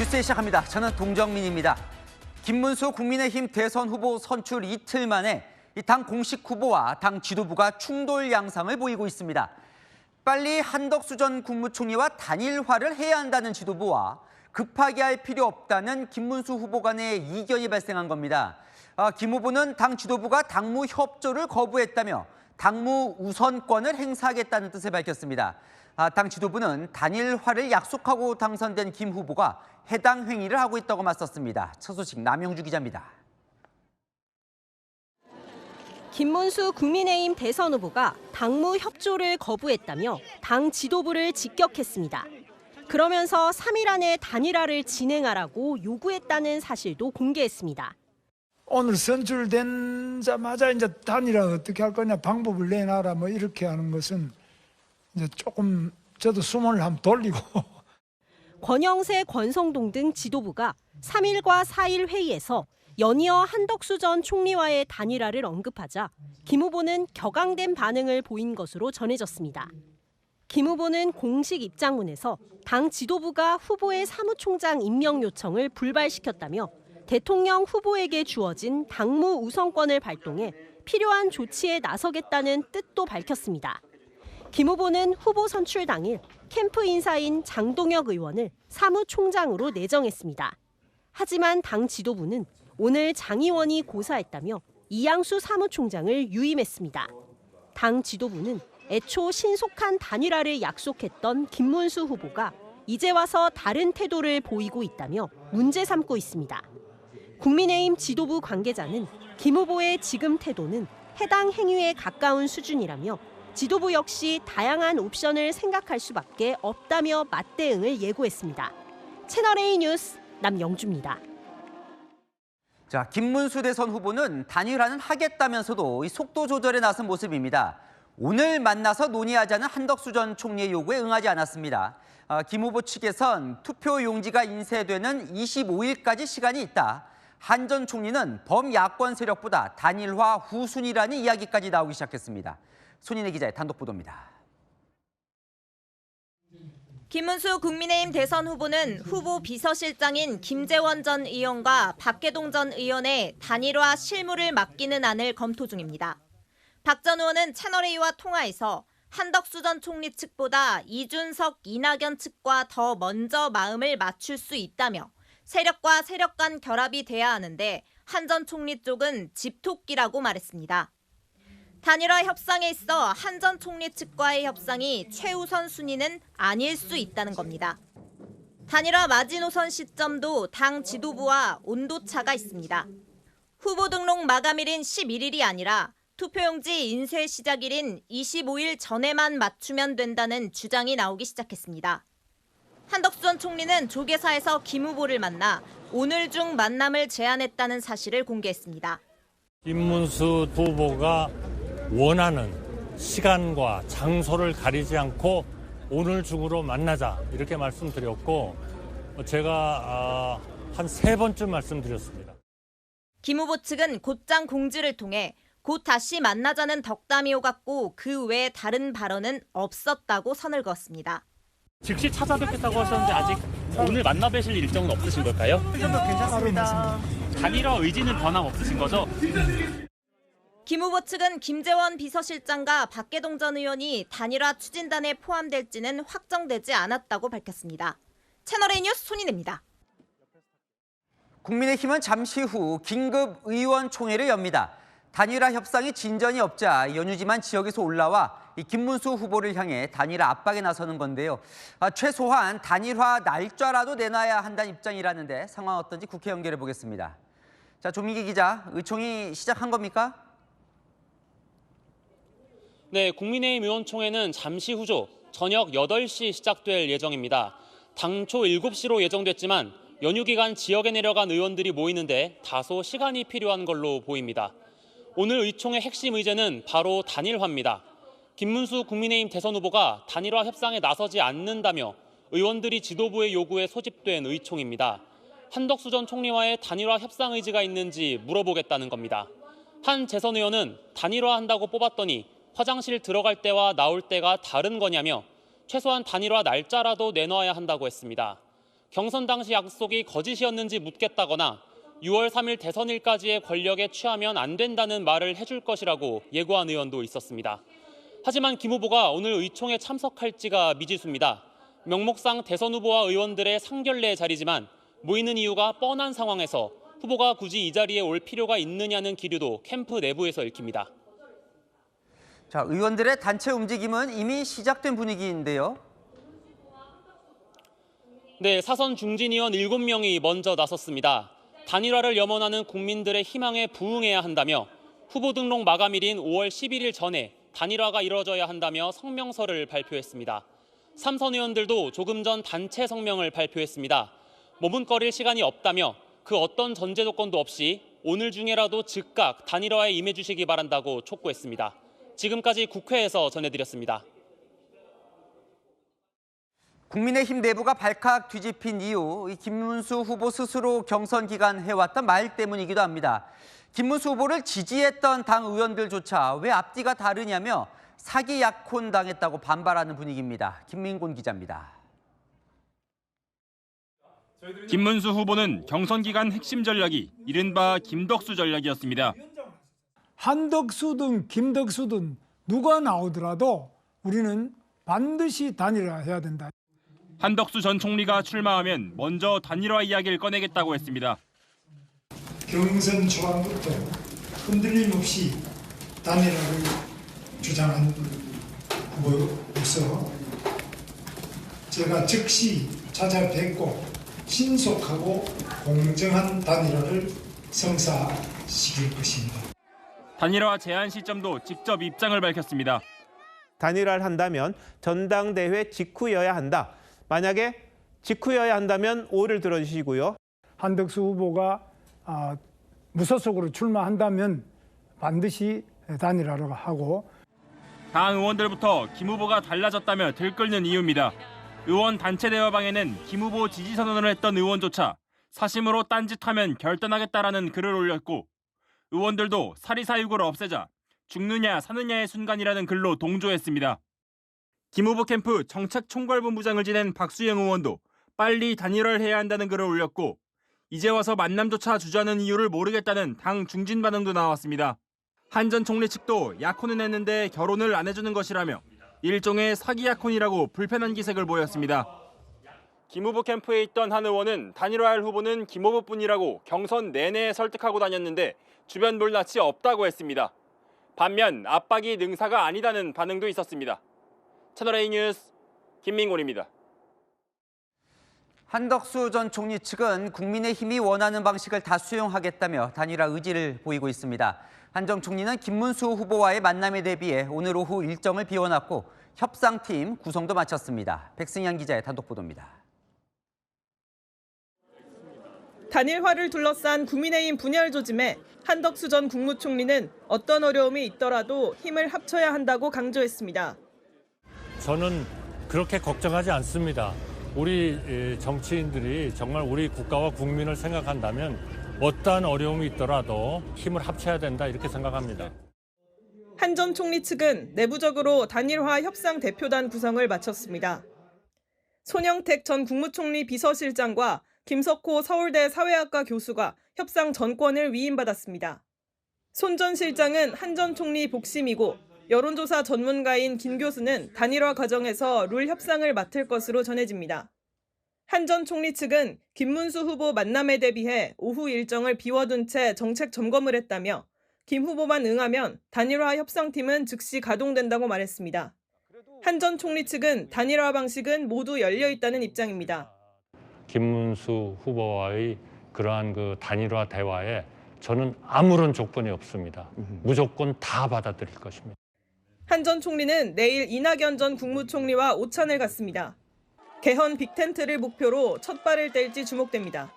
뉴스 시작합니다. 저는 동정민입니다. 김문수 국민의힘 대선 후보 선출 이틀 만에 당 공식 후보와 당 지도부가 충돌 양상을 보이고 있습니다. 빨리 한덕수 전 국무총리와 단일화를 해야 한다는 지도부와 급하게 할 필요 없다는 김문수 후보 간의 이견이 발생한 겁니다. 김 후보는 당 지도부가 당무 협조를 거부했다며 당무 우선권을 행사하겠다는 뜻을 밝혔습니다. 당 지도부는 단일화를 약속하고 당선된 김 후보가 해당 행위를 하고 있다고 맞섰습니다. 첫 소식 남영주 기자입니다. 김문수 국민의힘 대선 후보가 당무 협조를 거부했다며 당 지도부를 직격했습니다. 그러면서 3일 안에 단일화를 진행하라고 요구했다는 사실도 공개했습니다. 오늘 선출된자마자 이제 단일화 어떻게 할 거냐 방법을 내놔라 뭐 이렇게 하는 것은 이제 조금 저도 숨을 한번 돌리고. 권영세, 권성동 등 지도부가 3일과 4일 회의에서 연이어 한덕수 전 총리와의 단일화를 언급하자 김 후보는 격앙된 반응을 보인 것으로 전해졌습니다. 김 후보는 공식 입장문에서 당 지도부가 후보의 사무총장 임명 요청을 불발시켰다며 대통령 후보에게 주어진 당무 우선권을 발동해 필요한 조치에 나서겠다는 뜻도 밝혔습니다. 김 후보는 후보 선출 당일 캠프 인사인 장동혁 의원을 사무총장으로 내정했습니다. 하지만 당 지도부는 오늘 장 의원이 고사했다며 이양수 사무총장을 유임했습니다. 당 지도부는 애초 신속한 단일화를 약속했던 김문수 후보가 이제 와서 다른 태도를 보이고 있다며 문제 삼고 있습니다. 국민의힘 지도부 관계자는 김 후보의 지금 태도는 해당 행위에 가까운 수준이라며 지도부 역시 다양한 옵션을 생각할 수밖에 없다며 맞대응을 예고했습니다. 채널A 뉴스 남영주입니다. 자, 김문수 대선 후보는 단일화는 하겠다면서도 이 속도 조절에 나선 모습입니다. 오늘 만나서 논의하자는 한덕수 전 총리의 요구에 응하지 않았습니다. 김 후보 측에선 투표 용지가 인쇄되는 25일까지 시간이 있다. 한 전 총리는 범야권 세력보다 단일화 후순위라는 이야기까지 나오기 시작했습니다. 손인혜 기자의 단독 보도입니다. 김문수 국민의힘 대선 후보는 후보 비서실장인 김재원 전 의원과 박계동 전 의원의 단일화 실무를 맡기는 안을 검토 중입니다. 박 전 의원은 채널A와 통화에서 한덕수 전 총리 측보다 이준석, 이낙연 측과 더 먼저 마음을 맞출 수 있다며 세력과 세력 간 결합이 돼야 하는데 한 전 총리 쪽은 집토끼라고 말했습니다. 단일화 협상에 있어 한 전 총리 측과의 협상이 최우선 순위는 아닐 수 있다는 겁니다. 단일화 마지노선 시점도 당 지도부와 온도차가 있습니다. 후보 등록 마감일인 11일이 아니라 투표용지 인쇄 시작일인 25일 전에만 맞추면 된다는 주장이 나오기 시작했습니다. 한덕수 전 총리는 조계사에서 김 후보를 만나 오늘 중 만남을 제안했다는 사실을 공개했습니다. 김문수 후보가 원하는 시간과 장소를 가리지 않고 오늘 중으로 만나자 이렇게 말씀드렸고 제가 한 3번쯤 말씀드렸습니다. 김 후보 측은 곧장 공지를 통해 곧 다시 만나자는 덕담이 오갔고 그 외 다른 발언은 없었다고 선을 그었습니다. 즉시 찾아뵙겠다고 하셨는데 아직 오늘 만나 뵈실 일정은 없으신 걸까요? 그 정도 괜찮습니다. 단일화 의지는 변함 없으신 거죠? 김 후보 측은 김재원 비서실장과 박계동 전 의원이 단일화 추진단에 포함될지는 확정되지 않았다고 밝혔습니다. 채널A 뉴스 손인혜입니다. 국민의힘은 잠시 후 긴급 의원총회를 엽니다. 단일화 협상이 진전이 없자 연유지만 지역에서 올라와 이 김문수 후보를 향해 단일화 압박에 나서는 건데요. 최소한 단일화 날짜라도 내놔야 한다는 입장이라는데 상황 어떤지 국회 연결해 보겠습니다. 자, 조민기 기자, 의총이 시작한 겁니까? 네, 국민의힘 의원총회는 잠시 후죠. 저녁 8시 시작될 예정입니다. 당초 7시로 예정됐지만 연휴 기간 지역에 내려간 의원들이 모이는데 다소 시간이 필요한 걸로 보입니다. 오늘 의총의 핵심 의제는 바로 단일화입니다. 김문수 국민의힘 대선 후보가 단일화 협상에 나서지 않는다며 의원들이 지도부의 요구에 소집된 의총입니다. 한덕수 전 총리와의 단일화 협상 의지가 있는지 물어보겠다는 겁니다. 한 재선 의원은 단일화한다고 뽑았더니 화장실 들어갈 때와 나올 때가 다른 거냐며 최소한 단일화 날짜라도 내놔야 한다고 했습니다. 경선 당시 약속이 거짓이었는지 묻겠다거나 6월 3일 대선일까지의 권력에 취하면 안 된다는 말을 해줄 것이라고 예고한 의원도 있었습니다. 하지만 김 후보가 오늘 의총에 참석할지가 미지수입니다. 명목상 대선 후보와 의원들의 상견례 자리지만 모이는 이유가 뻔한 상황에서 후보가 굳이 이 자리에 올 필요가 있느냐는 기류도 캠프 내부에서 읽힙니다. 자, 의원들의 단체 움직임은 이미 시작된 분위기인데요. 네, 사선 중진 의원 7명이 먼저 나섰습니다. 단일화를 염원하는 국민들의 희망에 부응해야 한다며 후보 등록 마감일인 5월 11일 전에 단일화가 이뤄져야 한다며 성명서를 발표했습니다. 3선 의원들도 조금 전 단체 성명을 발표했습니다. 머뭇거릴 시간이 없다며 그 어떤 전제 조건도 없이 오늘 중에라도 즉각 단일화에 임해주시기 바란다고 촉구했습니다. 지금까지 국회에서 전해드렸습니다. 국민의힘 내부가 발칵 뒤집힌 이유, 김문수 후보 스스로 경선 기간 해왔던 말 때문이기도 합니다. 김문수 후보를 지지했던 당 의원들조차 왜 앞뒤가 다르냐며 사기 약혼 당했다고 반발하는 분위기입니다. 김민곤 기자입니다. 김문수 후보는 경선 기간 핵심 전략이 이른바 김덕수 전략이었습니다. 한덕수든 김덕수든 누가 나오더라도 우리는 반드시 단일화해야 된다. 한덕수 전 총리가 출마하면 먼저 단일화 이야기를 꺼내겠다고 했습니다. 경선 초반부터 흔들림 없이 단일화를 주장한 후보로서 제가 즉시 찾아뵙고 신속하고 공정한 단일화를 성사시킬 것입니다. 단일화 제안 시점도 직접 입장을 밝혔습니다. 단일화를 한다면 전당대회 직후여야 한다. 만약에 직후여야 한다면 5를 들어주시고요. 한덕수 후보가 무소속으로 출마한다면 반드시 단일화를 하고 당 의원들부터 김 후보가 달라졌다며 들끓는 이유입니다. 의원 단체 대화방에는 김 후보 지지 선언을 했던 의원조차 사심으로 딴짓하면 결단하겠다라는 글을 올렸고 의원들도 사리사욕을 없애자 죽느냐 사느냐의 순간이라는 글로 동조했습니다. 김 후보 캠프 정책총괄본부장을 지낸 박수영 의원도 빨리 단일화를 해야 한다는 글을 올렸고 이제 와서 만남조차 주저하는 이유를 모르겠다는 당 중진 반응도 나왔습니다. 한 전 총리 측도 약혼은 했는데 결혼을 안 해주는 것이라며 일종의 사기 약혼이라고 불편한 기색을 보였습니다. 김 후보 캠프에 있던 한 의원은 단일화할 후보는 김 후보뿐이라고 경선 내내 설득하고 다녔는데 주변 물낯이 없다고 했습니다. 반면 압박이 능사가 아니다는 반응도 있었습니다. 채널A 뉴스 김민곤입니다. 한덕수 전 총리 측은 국민의힘이 원하는 방식을 다 수용하겠다며 단일화 의지를 보이고 있습니다. 한 전 총리는 김문수 후보와의 만남에 대비해 오늘 오후 일정을 비워놨고 협상팀 구성도 마쳤습니다. 백승현 기자의 단독 보도입니다. 단일화를 둘러싼 국민의힘 분열 조짐에 한덕수 전 국무총리는 어떤 어려움이 있더라도 힘을 합쳐야 한다고 강조했습니다. 저는 그렇게 걱정하지 않습니다. 우리 정치인들이 정말 우리 국가와 국민을 생각한다면 어떠한 어려움이 있더라도 힘을 합쳐야 된다 이렇게 생각합니다. 한 전 총리 측은 내부적으로 단일화 협상 대표단 구성을 마쳤습니다. 손영택 전 국무총리 비서실장과 김석호 서울대 사회학과 교수가 협상 전권을 위임받았습니다. 손 전 실장은 한 전 총리 복심이고 여론조사 전문가인 김 교수는 단일화 과정에서 룰 협상을 맡을 것으로 전해집니다. 한 전 총리 측은 김문수 후보 만남에 대비해 오후 일정을 비워둔 채 정책 점검을 했다며 김 후보만 응하면 단일화 협상팀은 즉시 가동된다고 말했습니다. 한 전 총리 측은 단일화 방식은 모두 열려 있다는 입장입니다. 김문수 후보와의 그러한 그 단일화 대화에 저는 아무런 조건이 없습니다. 무조건 다 받아들일 것입니다. 한 전 총리는 내일 이낙연 전 국무총리와 오찬을 갖습니다. 개헌 빅텐트를 목표로 첫 발을 뗄지 주목됩니다.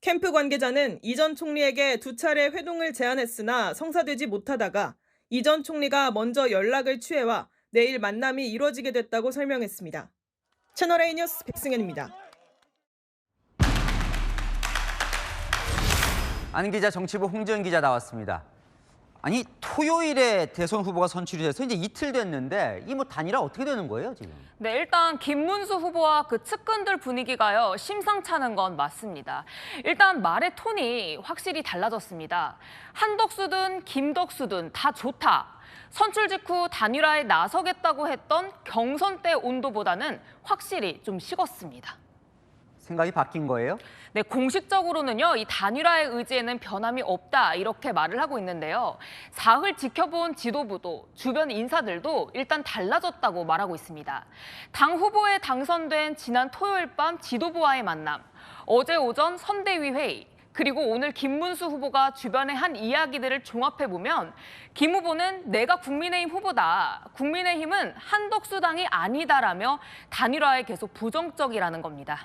캠프 관계자는 이 전 총리에게 2차례 회동을 제안했으나 성사되지 못하다가 이 전 총리가 먼저 연락을 취해와 내일 만남이 이뤄지게 됐다고 설명했습니다. 채널A 뉴스 백승현입니다. 안 기자, 정치부 홍지은 기자 나왔습니다. 아니 토요일에 대선 후보가 선출이 돼서 이제 이틀 됐는데 이 뭐 단일화 어떻게 되는 거예요 지금? 네, 일단 김문수 후보와 그 측근들 분위기가요, 심상찮은 건 맞습니다. 일단 말의 톤이 확실히 달라졌습니다. 한덕수든 김덕수든 다 좋다. 선출 직후 단일화에 나서겠다고 했던 경선 때 온도보다는 확실히 좀 식었습니다. 생각이 바뀐 거예요? 네, 공식적으로는요, 이 단일화의 의지에는 변함이 없다 이렇게 말을 하고 있는데요. 사흘 지켜본 지도부도 주변 인사들도 일단 달라졌다고 말하고 있습니다. 당 후보에 당선된 지난 토요일 밤 지도부와의 만남, 어제 오전 선대위 회의, 그리고 오늘 김문수 후보가 주변에 한 이야기들을 종합해보면 김 후보는 내가 국민의힘 후보다, 국민의힘은 한덕수 당이 아니다라며 단일화에 계속 부정적이라는 겁니다.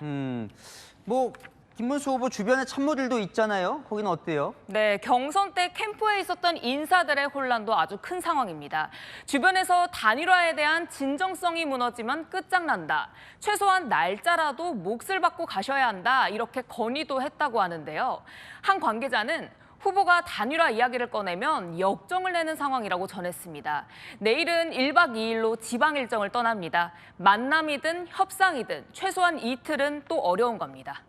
뭐 김문수 후보 주변에 참모들도 있잖아요. 거기는 어때요? 네, 경선 때 캠프에 있었던 인사들의 혼란도 아주 큰 상황입니다. 주변에서 단일화에 대한 진정성이 무너지면 끝장난다. 최소한 날짜라도 몫을 받고 가셔야 한다. 이렇게 건의도 했다고 하는데요. 한 관계자는 후보가 단일화 이야기를 꺼내면 역정을 내는 상황이라고 전했습니다. 내일은 1박 2일로 지방 일정을 떠납니다. 만남이든 협상이든 최소한 이틀은 또 어려운 겁니다.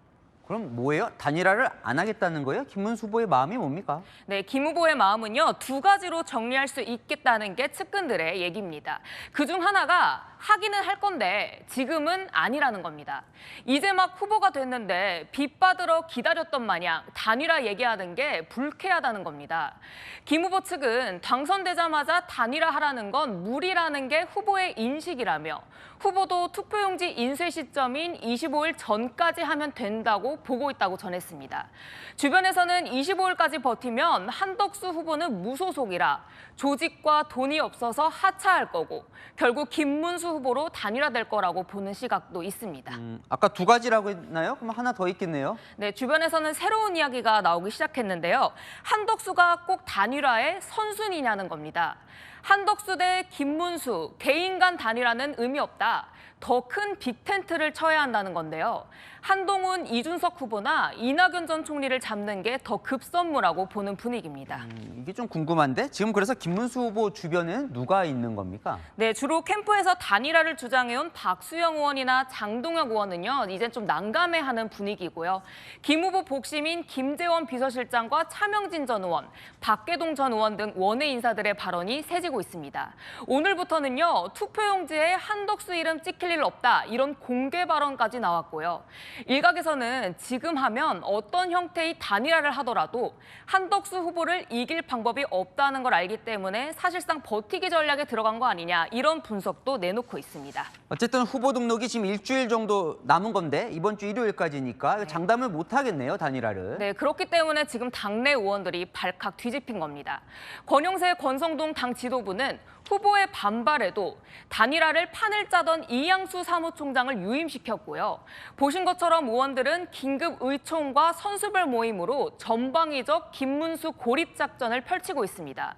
그럼 뭐예요? 단일화를 안 하겠다는 거예요? 김문수 후보의 마음이 뭡니까? 네, 김 후보의 마음은요, 두 가지로 정리할 수 있겠다는 게 측근들의 얘기입니다. 그중 하나가 하기는 할 건데 지금은 아니라는 겁니다. 이제 막 후보가 됐는데 빚 받으러 기다렸던 마냥 단일화 얘기하는 게 불쾌하다는 겁니다. 김 후보 측은 당선되자마자 단일화하라는 건 무리라는 게 후보의 인식이라며 후보도 투표용지 인쇄 시점인 25일 전까지 하면 된다고 보고 있다고 전했습니다. 주변에서는 25일까지 버티면 한덕수 후보는 무소속이라 조직과 돈이 없어서 하차할 거고 결국 김문수 후보로 단일화될 거라고 보는 시각도 있습니다. 아까 두 가지라고 했나요? 그럼 하나 더 있겠네요. 네, 주변에서는 새로운 이야기가 나오기 시작했는데요. 한덕수가 꼭 단일화의 선순위냐는 겁니다. 한덕수 대 김문수, 개인 간 단일화는 의미 없다. 더 큰 빅텐트를 쳐야 한다는 건데요. 한동훈, 이준석 후보나 이낙연 전 총리를 잡는 게 더 급선무라고 보는 분위기입니다. 이게 좀 궁금한데 지금 그래서 김문수 후보 주변에는 누가 있는 겁니까? 네, 주로 캠프에서 단일화를 주장해온 박수영 의원이나 장동혁 의원은요, 이제 좀 난감해하는 분위기고요. 김 후보 복심인 김재원 비서실장과 차명진 전 의원, 박계동 전 의원 등 원외 인사들의 발언이 세지고 있습니다. 오늘부터는요, 투표용지에 한덕수 이름 찍힐 일 없다, 이런 공개 발언까지 나왔고요. 일각에서는 지금 하면 어떤 형태의 단일화를 하더라도 한덕수 후보를 이길 방법이 없다는 걸 알기 때문에 사실상 버티기 전략에 들어간 거 아니냐, 이런 분석도 내놓고 있습니다. 어쨌든 후보 등록이 지금 일주일 정도 남은 건데 이번 주 일요일까지니까 장담을 못 하겠네요, 단일화를. 네, 그렇기 때문에 지금 당내 의원들이 발칵 뒤집힌 겁니다. 권영세 권성동 당 지도부는 후보의 반발에도 단일화를 판을 짜던 이양수 사무총장을 유임시켰고요. 보신 것처럼 의원들은 긴급 의총과 선수별 모임으로 전방위적 김문수 고립 작전을 펼치고 있습니다.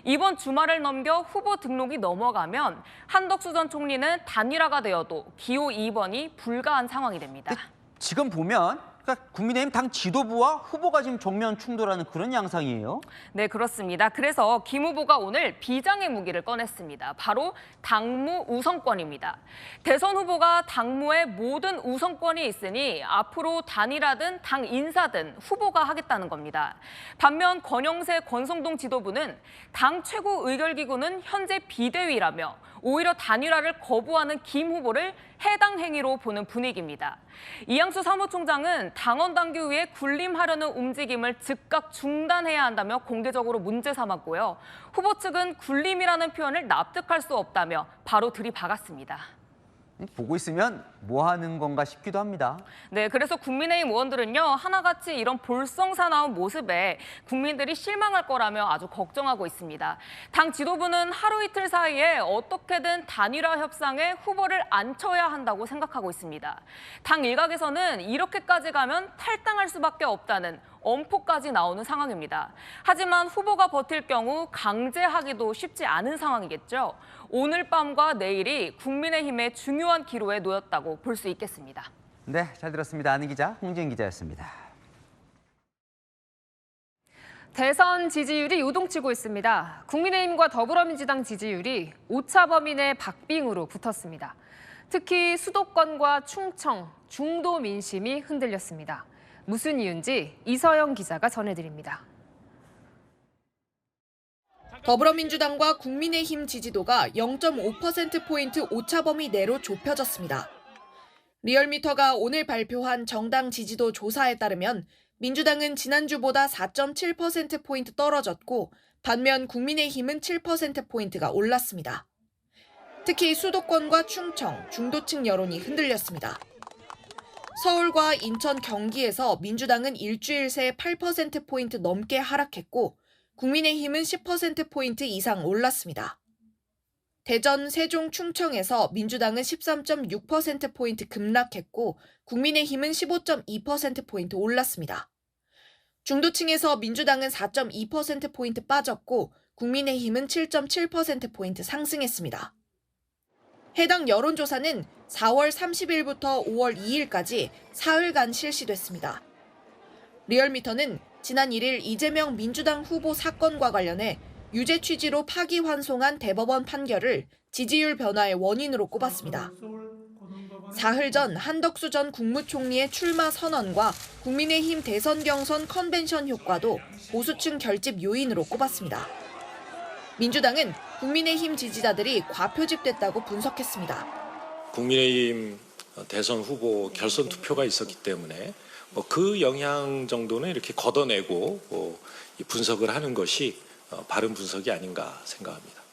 이번 주말을 넘겨 후보 등록이 넘어가면 한덕수 전 총리는 단일화가 되어도 기호 2번이 불가한 상황이 됩니다. 지금 보면 그러니까 국민의힘 당 지도부와 후보가 지금 정면 충돌하는 그런 양상이에요. 네, 그렇습니다. 그래서 김 후보가 오늘 비장의 무기를 꺼냈습니다. 바로 당무 우선권입니다. 대선 후보가 당무에 모든 우선권이 있으니 앞으로 단일화든 당 인사든 후보가 하겠다는 겁니다. 반면 권영세 권성동 지도부는 당 최고 의결기구는 현재 비대위라며 오히려 단일화를 거부하는 김 후보를 해당 행위로 보는 분위기입니다. 이양수 사무총장은 당원 당규 위에 군림하려는 움직임을 즉각 중단해야 한다며 공개적으로 문제 삼았고요. 후보 측은 군림이라는 표현을 납득할 수 없다며 바로 들이박았습니다. 보고 있으면 뭐 하는 건가 싶기도 합니다. 네, 그래서 국민의힘 의원들은요, 하나같이 이런 볼썽사나운 모습에 국민들이 실망할 거라며 아주 걱정하고 있습니다. 당 지도부는 하루 이틀 사이에 어떻게든 단일화 협상에 후보를 앉혀야 한다고 생각하고 있습니다. 당 일각에서는 이렇게까지 가면 탈당할 수밖에 없다는 엄포까지 나오는 상황입니다. 하지만 후보가 버틸 경우 강제하기도 쉽지 않은 상황이겠죠. 오늘 밤과 내일이 국민의힘의 중요한 기로에 놓였다고 볼 수 있겠습니다. 네, 잘 들었습니다. 아는 기자, 홍지은 기자였습니다. 대선 지지율이 요동치고 있습니다. 국민의힘과 더불어민주당 지지율이 오차범위 내 박빙으로 붙었습니다. 특히 수도권과 충청, 중도 민심이 흔들렸습니다. 무슨 이유인지 이서영 기자가 전해드립니다. 더불어민주당과 국민의힘 지지도가 0.5%포인트 오차범위 내로 좁혀졌습니다. 리얼미터가 오늘 발표한 정당 지지도 조사에 따르면 민주당은 지난주보다 4.7%포인트 떨어졌고 반면 국민의힘은 7%포인트가 올랐습니다. 특히 수도권과 충청, 중도층 여론이 흔들렸습니다. 서울과 인천, 경기에서 민주당은 일주일 새 8%포인트 넘게 하락했고 국민의힘은 10%포인트 이상 올랐습니다. 대전, 세종, 충청에서 민주당은 13.6%포인트 급락했고 국민의힘은 15.2%포인트 올랐습니다. 중도층에서 민주당은 4.2%포인트 빠졌고 국민의힘은 7.7%포인트 상승했습니다. 해당 여론조사는 4월 30일부터 5월 2일까지 사흘간 실시됐습니다. 리얼미터는 지난 1일 이재명 민주당 후보 사건과 관련해 유죄 취지로 파기환송한 대법원 판결을 지지율 변화의 원인으로 꼽았습니다. 사흘 전 한덕수 전 국무총리의 출마 선언과 국민의힘 대선 경선 컨벤션 효과도 보수층 결집 요인으로 꼽았습니다. 민주당은 국민의힘 지지자들이 과표집됐다고 분석했습니다. 국민의힘 대선 후보 결선 투표가 있었기 때문에 그 영향 정도는 이렇게 걷어내고 분석을 하는 것이 바른 분석이 아닌가 생각합니다.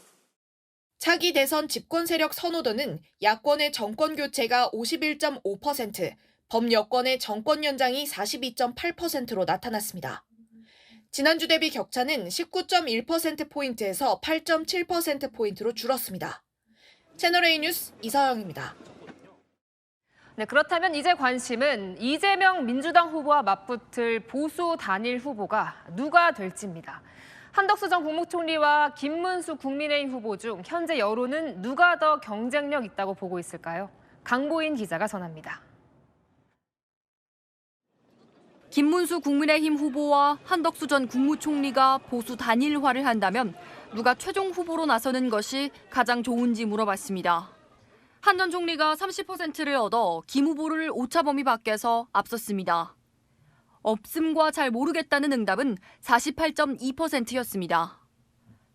차기 대선 집권 세력 선호도는 야권의 정권 교체가 51.5%, 범여권의 정권 연장이 42.8%로 나타났습니다. 지난주 대비 격차는 19.1%포인트에서 8.7%포인트로 줄었습니다. 채널A 뉴스 이서영입니다. 네, 그렇다면 이제 관심은 이재명 민주당 후보와 맞붙을 보수 단일 후보가 누가 될지입니다. 한덕수 전 국무총리와 김문수 국민의힘 후보 중 현재 여론은 누가 더 경쟁력 있다고 보고 있을까요? 강보인 기자가 전합니다. 김문수 국민의힘 후보와 한덕수 전 국무총리가 보수 단일화를 한다면 누가 최종 후보로 나서는 것이 가장 좋은지 물어봤습니다. 한 전 총리가 30%를 얻어 김 후보를 오차범위 밖에서 앞섰습니다. 없음과 잘 모르겠다는 응답은 48.2%였습니다.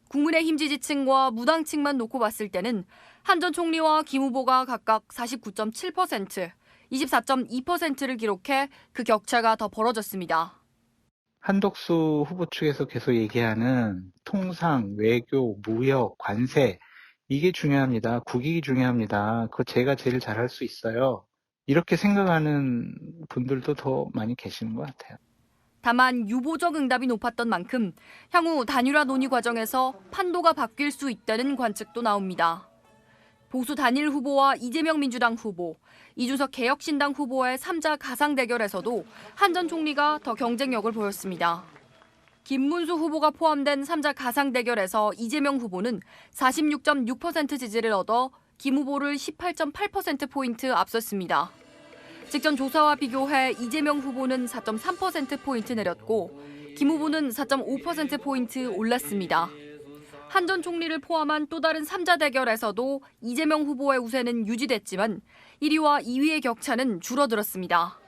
국민의힘 지지층과 무당층만 놓고 봤을 때는 한 전 총리와 김 후보가 각각 49.7%, 24.2%를 기록해 그 격차가 더 벌어졌습니다. 한덕수 후보 측에서 계속 얘기하는 통상, 외교, 무역, 관세 이게 중요합니다. 국익이 중요합니다. 그거 제가 제일 잘할 수 있어요. 이렇게 생각하는 분들도 더 많이 계시는 것 같아요. 다만 유보적 응답이 높았던 만큼 향후 단일화 논의 과정에서 판도가 바뀔 수 있다는 관측도 나옵니다. 보수 단일 후보와 이재명 민주당 후보, 이준석 개혁신당 후보의 3자 가상 대결에서도 한 전 총리가 더 경쟁력을 보였습니다. 김문수 후보가 포함된 3자 가상 대결에서 이재명 후보는 46.6% 지지를 얻어 김 후보를 18.8%포인트 앞섰습니다. 직전 조사와 비교해 이재명 후보는 4.3%포인트 내렸고 김 후보는 4.5%포인트 올랐습니다. 한 전 총리를 포함한 또 다른 3자 대결에서도 이재명 후보의 우세는 유지됐지만 1위와 2위의 격차는 줄어들었습니다.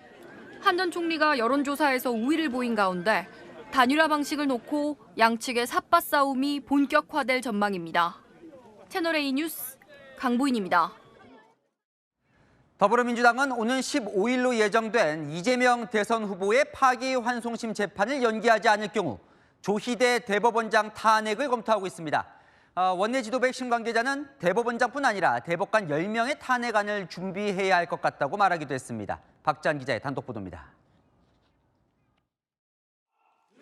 한 전 총리가 여론조사에서 우위를 보인 가운데 단일화 방식을 놓고 양측의 삿바 싸움이 본격화될 전망입니다. 채널A 뉴스 강보인입니다. 더불어민주당은 오는 15일로 예정된 이재명 대선 후보의 파기환송심 재판을 연기하지 않을 경우 조희대 대법원장 탄핵을 검토하고 있습니다. 원내 지도부 핵심 관계자는 대법원장뿐 아니라 대법관 10명의 탄핵안을 준비해야 할 것 같다고 말하기도 했습니다. 박지한 기자의 단독 보도입니다.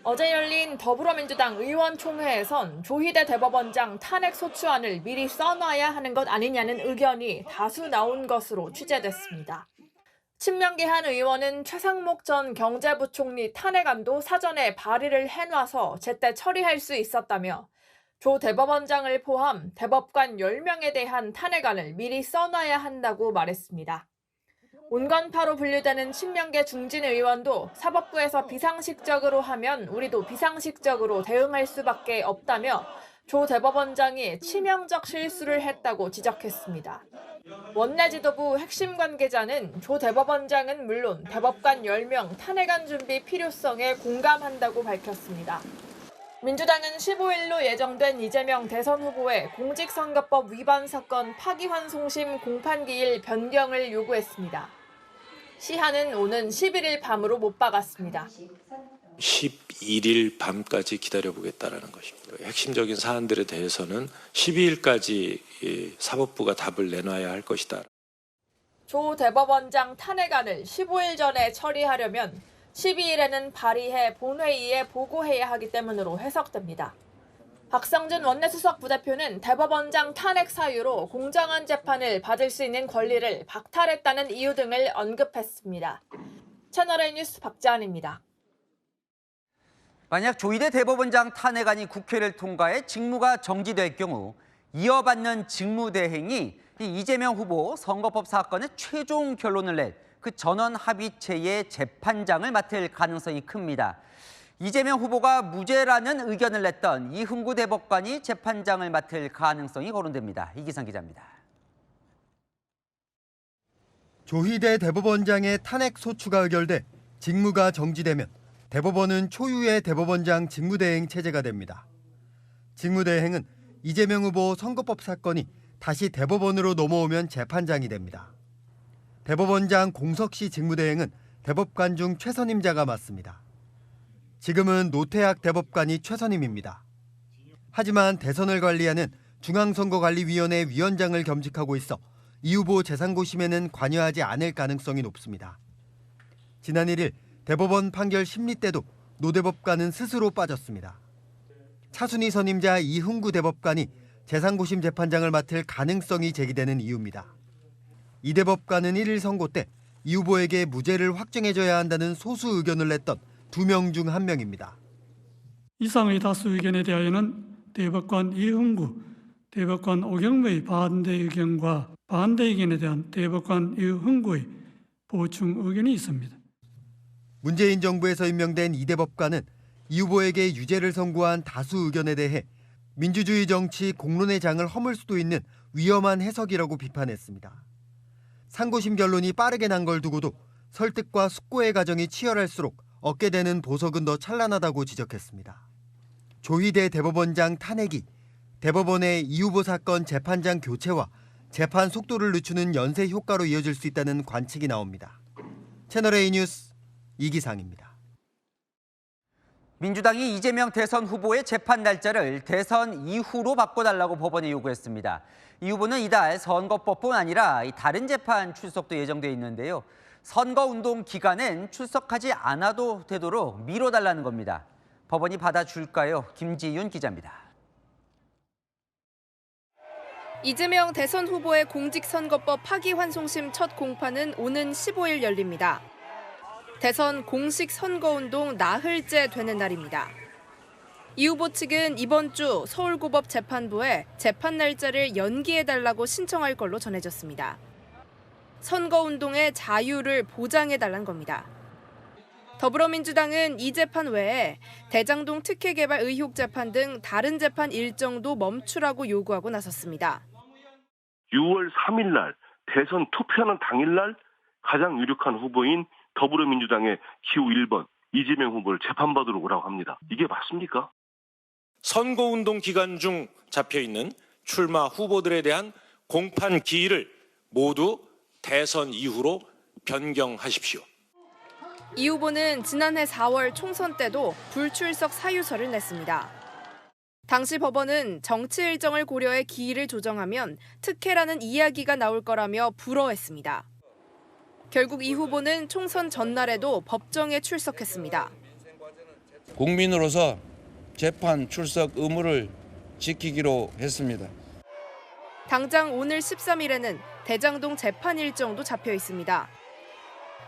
어제 열린 더불어민주당 의원총회에선 조희대 대법원장 탄핵 소추안을 미리 써놔야 하는 것 아니냐는 의견이 다수 나온 것으로 취재됐습니다. 친명계 한 의원은 최상목 전 경제부총리 탄핵안도 사전에 발의를 해놔서 제때 처리할 수 있었다며 조 대법원장을 포함 대법관 10명에 대한 탄핵안을 미리 써놔야 한다고 말했습니다. 온건파로 분류되는 친명계 중진 의원도 사법부에서 비상식적으로 하면 우리도 비상식적으로 대응할 수밖에 없다며 조 대법원장이 치명적 실수를 했다고 지적했습니다. 원내 지도부 핵심 관계자는 조 대법원장은 물론 대법관 10명 탄핵안 준비 필요성에 공감한다고 밝혔습니다. 민주당은 15일로 예정된 이재명 대선 후보의 공직선거법 위반 사건 파기환송심 공판기일 변경을 요구했습니다. 시한은 오는 11일 밤으로 못 박았습니다. 11일 밤까지 기다려보겠다라는 것입니다. 핵심적인 사안들에 대해서는 12일까지 사법부가 답을 내놔야 할 것이다. 조 대법원장 탄핵안을 15일 전에 처리하려면 12일에는 발의해 본회의에 보고해야 하기 때문으로 해석됩니다. 박성준 원내수석 부대표는 대법원장 탄핵 사유로 공정한 재판을 받을 수 있는 권리를 박탈했다는 이유 등을 언급했습니다. 채널A 뉴스 박지한입니다. 만약 조희대 대법원장 탄핵안이 국회를 통과해 직무가 정지될 경우 이어받는 직무대행이 이재명 후보 선거법 사건의 최종 결론을 낸 그 전원 합의체의 재판장을 맡을 가능성이 큽니다. 이재명 후보가 무죄라는 의견을 냈던 이흥구 대법관이 재판장을 맡을 가능성이 거론됩니다. 이기상 기자입니다. 조희대 대법원장의 탄핵 소추가 의결돼 직무가 정지되면 대법원은 초유의 대법원장 직무대행 체제가 됩니다. 직무대행은 이재명 후보 선거법 사건이 다시 대법원으로 넘어오면 재판장이 됩니다. 대법원장 공석시 직무대행은 대법관 중 최선임자가 맡습니다. 지금은 노태학 대법관이 최선임입니다. 하지만 대선을 관리하는 중앙선거관리위원회 위원장을 겸직하고 있어 이 후보 재상고심에는 관여하지 않을 가능성이 높습니다. 지난 1일 대법원 판결 심리 때도 노 대법관은 스스로 빠졌습니다. 차순위 선임자 이흥구 대법관이 재상고심 재판장을 맡을 가능성이 제기되는 이유입니다. 이 대법관은 1일 선고 때 이 후보에게 무죄를 확정해줘야 한다는 소수 의견을 냈던 2명 중 1명입니다. 이상의 다수 의견에 대하여는 대법관 이흥구, 대법관 오경무의 반대 의견과 반대 의견에 대한 대법관 이흥구의 보충 의견이 있습니다. 문재인 정부에서 임명된 이 대법관은 이 후보에게 유죄를 선고한 다수 의견에 대해 민주주의 정치 공론의 장을 허물 수도 있는 위험한 해석이라고 비판했습니다. 상고심 결론이 빠르게 난 걸 두고도 설득과 숙고의 과정이 치열할수록 얻게 되는 보석은 더 찬란하다고 지적했습니다. 조희대 대법원장 탄핵이 대법원의 이 후보 사건 재판장 교체와 재판 속도를 늦추는 연쇄 효과로 이어질 수 있다는 관측이 나옵니다. 채널A 뉴스 이기상입니다. 민주당이 이재명 대선 후보의 재판 날짜를 대선 이후로 바꿔달라고 법원에 요구했습니다. 이 후보는 이달 선거법뿐 아니라 다른 재판 출석도 예정돼 있는데요. 선거운동 기간엔 출석하지 않아도 되도록 미뤄달라는 겁니다. 법원이 받아줄까요? 김지윤 기자입니다. 이재명 대선 후보의 공직선거법 파기환송심 첫 공판은 오는 15일 열립니다. 대선 공식 선거운동 나흘째 되는 날입니다. 이 후보 측은 이번 주 서울고법 재판부에 재판 날짜를 연기해달라고 신청할 걸로 전해졌습니다. 선거운동의 자유를 보장해달라는 겁니다. 더불어민주당은 이 재판 외에 대장동 특혜 개발 의혹 재판 등 다른 재판 일정도 멈추라고 요구하고 나섰습니다. 6월 3일 날 대선 투표하는 당일 날 가장 유력한 후보인 더불어민주당의 기호 1번 이재명 후보를 재판받으러 오라고 합니다. 이게 맞습니까? 선거운동 기간 중 잡혀있는 출마 후보들에 대한 공판 기일을 모두 대선 이후로 변경하십시오. 이 후보는 지난해 4월 총선 때도 불출석 사유서를 냈습니다. 당시 법원은 정치 일정을 고려해 기일을 조정하면 특혜라는 이야기가 나올 거라며 불허했습니다. 결국 이 후보는 총선 전날에도 법정에 출석했습니다. 국민으로서 재판 출석 의무를 지키기로 했습니다. 당장 오늘 13일에는 대장동 재판 일정도 잡혀 있습니다.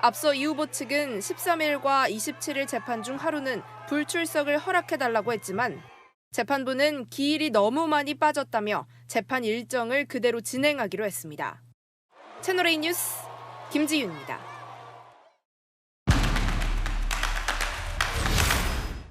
앞서 이 후보 측은 13일과 27일 재판 중 하루는 불출석을 허락해달라고 했지만 재판부는 기일이 너무 많이 빠졌다며 재판 일정을 그대로 진행하기로 했습니다. 채널A 뉴스 김지윤입니다.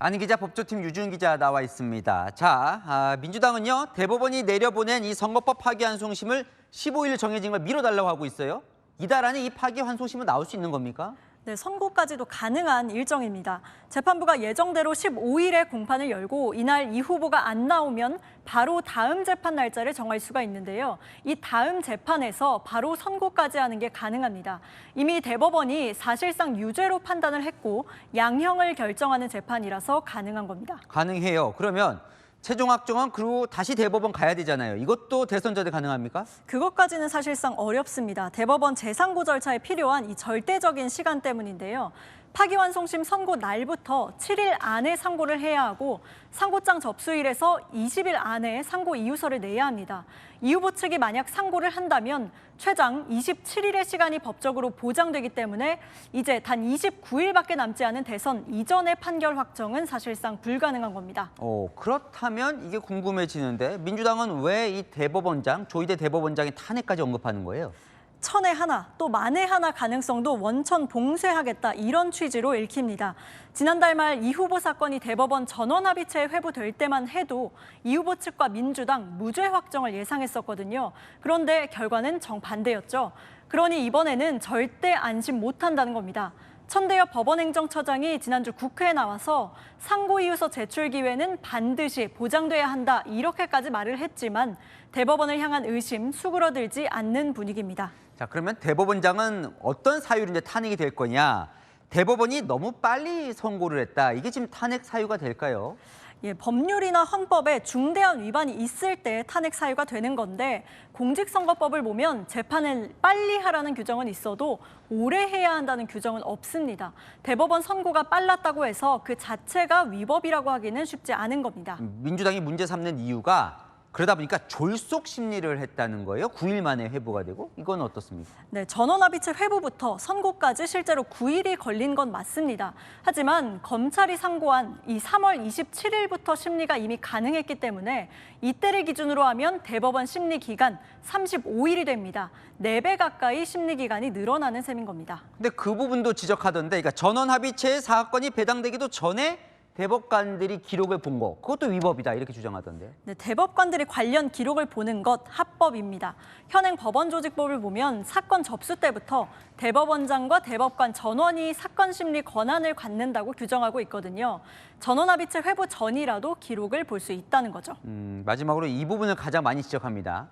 안희 기자, 법조팀 유준 기자 나와 있습니다. 자, 민주당은요, 대법원이 내려보낸 이 선거법 파기환송심을 15일 정해진 걸 미뤄달라고 하고 있어요. 이달 안에 이 파기환송심은 나올 수 있는 겁니까? 네, 선고까지도 가능한 일정입니다. 재판부가 예정대로 15일에 공판을 열고 이날 이 후보가 안 나오면 바로 다음 재판 날짜를 정할 수가 있는데요. 이 다음 재판에서 바로 선고까지 하는 게 가능합니다. 이미 대법원이 사실상 유죄로 판단을 했고 양형을 결정하는 재판이라서 가능한 겁니다. 가능해요. 그러면 최종 확정은 그리고 다시 대법원 가야 되잖아요. 이것도 대선 전에 가능합니까? 그것까지는 사실상 어렵습니다. 대법원 재상고 절차에 필요한 이 절대적인 시간 때문인데요. 파기환송심 선고 날부터 7일 안에 상고를 해야 하고 상고장 접수일에서 20일 안에 상고 이유서를 내야 합니다. 이 후보 측이 만약 상고를 한다면 최장 27일의 시간이 법적으로 보장되기 때문에 이제 단 29일밖에 남지 않은 대선 이전의 판결 확정은 사실상 불가능한 겁니다. 그렇다면 이게 궁금해지는데 민주당은 왜 이 대법원장, 조희대 대법원장의 탄핵까지 언급하는 거예요? 천에 하나, 또 만에 하나 가능성도 원천 봉쇄하겠다 이런 취지로 읽힙니다. 지난달 말 이 후보 사건이 대법원 전원합의체에 회부될 때만 해도 이 후보 측과 민주당 무죄 확정을 예상했었거든요. 그런데 결과는 정반대였죠. 그러니 이번에는 절대 안심 못한다는 겁니다. 천대엽 법원행정처장이 지난주 국회에 나와서 상고이유서 제출 기회는 반드시 보장돼야 한다 이렇게까지 말을 했지만 대법원을 향한 의심 수그러들지 않는 분위기입니다. 자, 그러면 대법원장은 어떤 사유로 이제 탄핵이 될 거냐? 대법원이 너무 빨리 선고를 했다. 이게 지금 탄핵 사유가 될까요? 예, 법률이나 헌법에 중대한 위반이 있을 때 탄핵 사유가 되는 건데 공직선거법을 보면 재판을 빨리 하라는 규정은 있어도 오래 해야 한다는 규정은 없습니다. 대법원 선고가 빨랐다고 해서 그 자체가 위법이라고 하기는 쉽지 않은 겁니다. 민주당이 문제 삼는 이유가 그러다 보니까 졸속 심리를 했다는 거예요. 9일 만에 회부가 되고 이건 어떻습니까? 네, 전원합의체 회부부터 선고까지 실제로 9일이 걸린 건 맞습니다. 하지만 검찰이 상고한 이 3월 27일부터 심리가 이미 가능했기 때문에 이때를 기준으로 하면 대법원 심리 기간 35일이 됩니다. 4배 가까이 심리 기간이 늘어나는 셈인 겁니다. 근데 그 부분도 지적하던데, 그러니까 전원합의체의 사건이 배당되기도 전에 대법관들이 기록을 본 거, 그것도 위법이다 이렇게 주장하던데요. 네, 대법관들이 관련 기록을 보는 것 합법입니다. 현행 법원조직법을 보면 사건 접수 때부터 대법원장과 대법관 전원이 사건 심리 권한을 갖는다고 규정하고 있거든요. 전원합의체 회부 전이라도 기록을 볼 수 있다는 거죠. 마지막으로 이 부분을 가장 많이 지적합니다.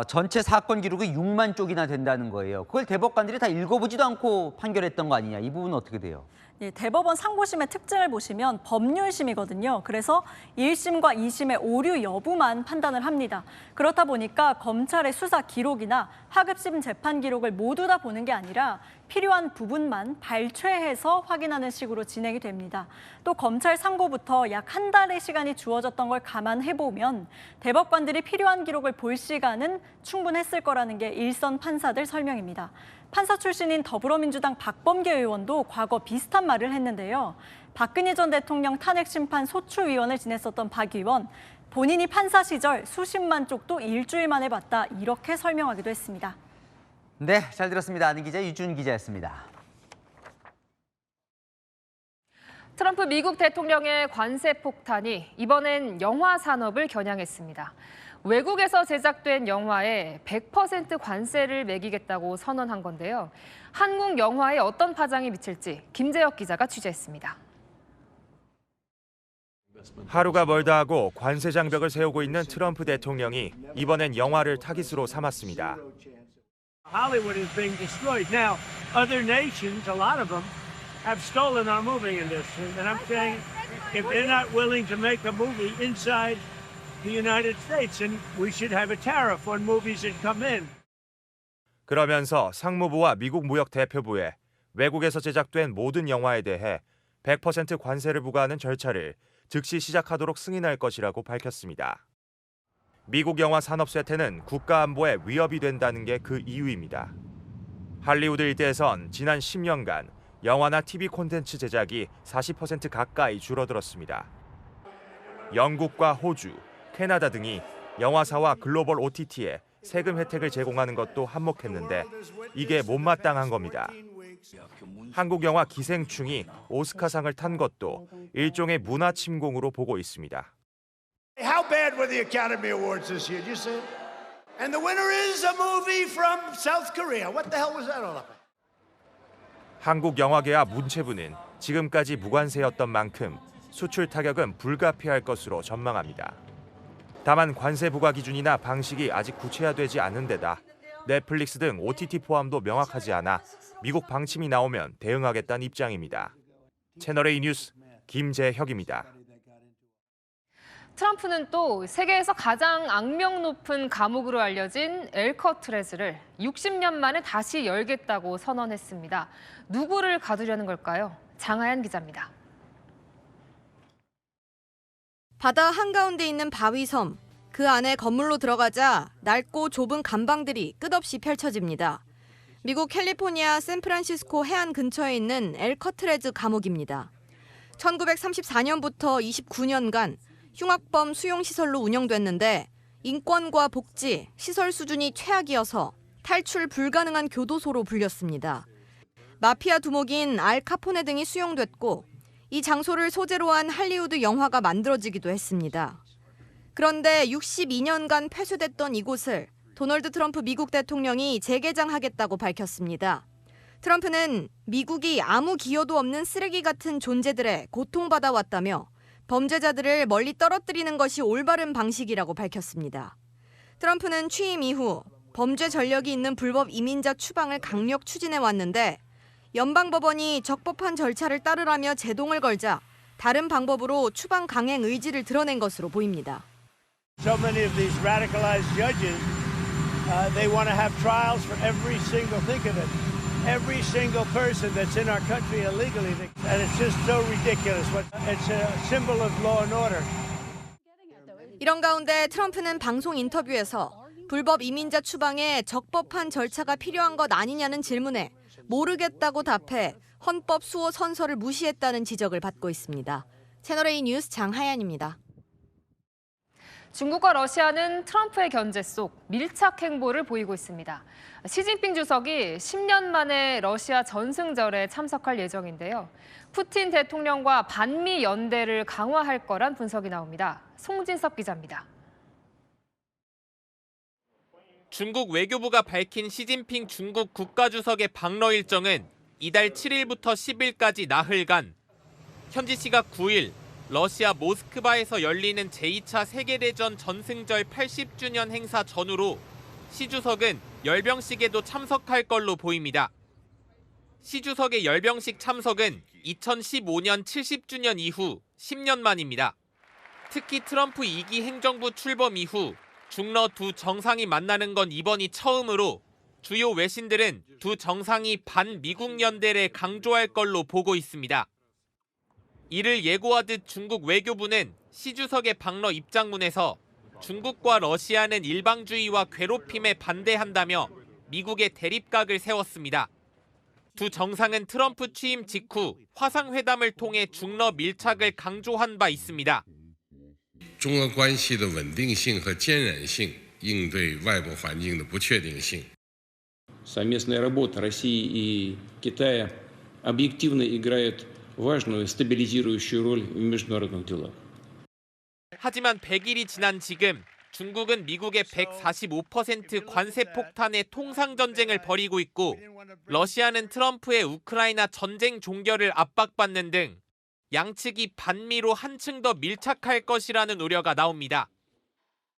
전체 사건 기록이 6만 쪽이나 된다는 거예요. 그걸 대법관들이 다 읽어보지도 않고 판결했던 거 아니냐. 이 부분은 어떻게 돼요? 예, 대법원 상고심의 특징을 보시면 법률심이거든요. 그래서 1심과 2심의 오류 여부만 판단을 합니다. 그렇다 보니까 검찰의 수사 기록이나 하급심 재판 기록을 모두 다 보는 게 아니라 필요한 부분만 발췌해서 확인하는 식으로 진행이 됩니다. 또 검찰 상고부터 약 한 달의 시간이 주어졌던 걸 감안해보면 대법관들이 필요한 기록을 볼 시간은 충분했을 거라는 게 일선 판사들 설명입니다. 판사 출신인 더불어민주당 박범계 의원도 과거 비슷한 말을 했는데요. 박근혜 전 대통령 탄핵심판 소추위원을 지냈었던 박 의원, 본인이 판사 시절 수십만 쪽도 일주일 만에 봤다 이렇게 설명하기도 했습니다. 네, 잘 들었습니다. 안희 기자, 유준 기자였습니다. 트럼프 미국 대통령의 관세 폭탄이 이번엔 영화 산업을 겨냥했습니다. 외국에서 제작된 영화에 100% 관세를 매기겠다고 선언한 건데요. 한국 영화에 어떤 파장이 미칠지 김재혁 기자가 취재했습니다. 하루가 멀다 하고 관세 장벽을 세우고 있는 트럼프 대통령이 이번엔 영화를 타깃으로 삼았습니다. Hollywood is being destroyed. Now, other nations, a lot of them, have stolen our movie industry. And I'm saying, if they're not willing to make a movie inside the United States, then we should have a tariff on movies that come in. 그러면서 상무부와 미국 무역 대표부에 외국에서 제작된 모든 영화에 대해 100% 관세를 부과하는 절차를 즉시 시작하도록 승인할 것이라고 밝혔습니다. 미국 영화 산업 쇠퇴는 국가 안보에 위협이 된다는 게 그 이유입니다. 할리우드 일대에선 지난 10년간 영화나 TV 콘텐츠 제작이 40% 가까이 줄어들었습니다. 영국과 호주, 캐나다 등이 영화사와 글로벌 OTT에 세금 혜택을 제공하는 것도 한몫했는데 이게 못마땅한 겁니다. 한국 영화 기생충이 오스카상을 탄 것도 일종의 문화 침공으로 보고 있습니다. How bad were the Academy Awards this year? Did you see it? And the winner is a movie from South Korea. What the hell was that all about? 한국 영화계와 문체부는 지금까지 무관세였던 만큼 수출 타격은 불가피할 것으로 전망합니다. 다만 관세 부과 기준이나 방식이 아직 구체화되지 않은 데다 넷플릭스 등 OTT 포함도 명확하지 않아 미국 방침이 나오면 대응하겠다는 입장입니다. 채널A 뉴스 김재혁입니다. 트럼프는 또 세계에서 가장 악명 높은 감옥으로 알려진 엘커트레즈를 60년 만에 다시 열겠다고 선언했습니다. 누구를 가두려는 걸까요? 장하연 기자입니다. 바다 한가운데 있는 바위섬. 그 안에 건물로 들어가자 넓고 좁은 감방들이 끝없이 펼쳐집니다. 미국 캘리포니아 샌프란시스코 해안 근처에 있는 엘커트레즈 감옥입니다. 1934년부터 29년간 흉악범 수용시설로 운영됐는데 인권과 복지, 시설 수준이 최악이어서 탈출 불가능한 교도소로 불렸습니다. 마피아 두목인 알 카포네 등이 수용됐고 이 장소를 소재로 한 할리우드 영화가 만들어지기도 했습니다. 그런데 62년간 폐쇄됐던 이곳을 도널드 트럼프 미국 대통령이 재개장하겠다고 밝혔습니다. 트럼프는 미국이 아무 기여도 없는 쓰레기 같은 존재들에 고통받아왔다며 범죄자들을 멀리 떨어뜨리는 것이 올바른 방식이라고 밝혔습니다. 트럼프는 취임 이후 범죄 전력이 있는 불법 이민자 추방을 강력 추진해왔는데 연방법원이 적법한 절차를 따르라며 제동을 걸자 다른 방법으로 추방 강행 의지를 드러낸 것으로 보입니다. So many of these radicalized judges, they want to have trials for every single, think of it, every single person that's in our country illegally. And it's just so ridiculous. It's a symbol of law and order. 이런 가운데 트럼프는 방송 인터뷰에서 불법 이민자 추방에 적법한 절차가 필요한 것 아니냐는 질문에 모르겠다고 답해 헌법 수호 선서를 무시했다는 지적을 받고 있습니다. 채널A 뉴스 장하연입니다. 중국과 러시아는 트럼프의 견제 속 밀착 행보를 보이고 있습니다. 시진핑 주석이 10년 만에 러시아 전승절에 참석할 예정인데요. 푸틴 대통령과 반미 연대를 강화할 거란 분석이 나옵니다. 송진섭 기자입니다. 중국 외교부가 밝힌 시진핑 중국 국가주석의 방러 일정은 이달 7일부터 10일까지 나흘간 현지 시각 9일 러시아 모스크바에서 열리는 제2차 세계대전 전승절 80주년 행사 전후로 시 주석은 열병식에도 참석할 걸로 보입니다. 시 주석의 열병식 참석은 2015년 70주년 이후 10년 만입니다. 특히 트럼프 2기 행정부 출범 이후 중러 두 정상이 만나는 건 이번이 처음으로 주요 외신들은 두 정상이 반미국 연대를 강조할 걸로 보고 있습니다. 이를 예고하듯 중국 외교부는 시 주석의 방러 입장문에서 중국과 러시아는 일방주의와 괴롭힘에 반대한다며 미국의 대립각을 세웠습니다. 두 정상은 트럼프 취임 직후 화상회담을 통해 중러 밀착을 강조한 바 있습니다. 中俄关系的稳定性和坚韧性，应对外部环境的不确定性。Совместная работа России и Китая объективно играет важную стабилизирующую роль в международных делах. 하지만 100일이 지난 지금 중국은 미국의 145% 관세 폭탄에 통상 전쟁을 벌이고 있고 러시아는 트럼프의 우크라이나 전쟁 종결을 압박받는 등 양측이 반미로 한층 더 밀착할 것이라는 우려가 나옵니다.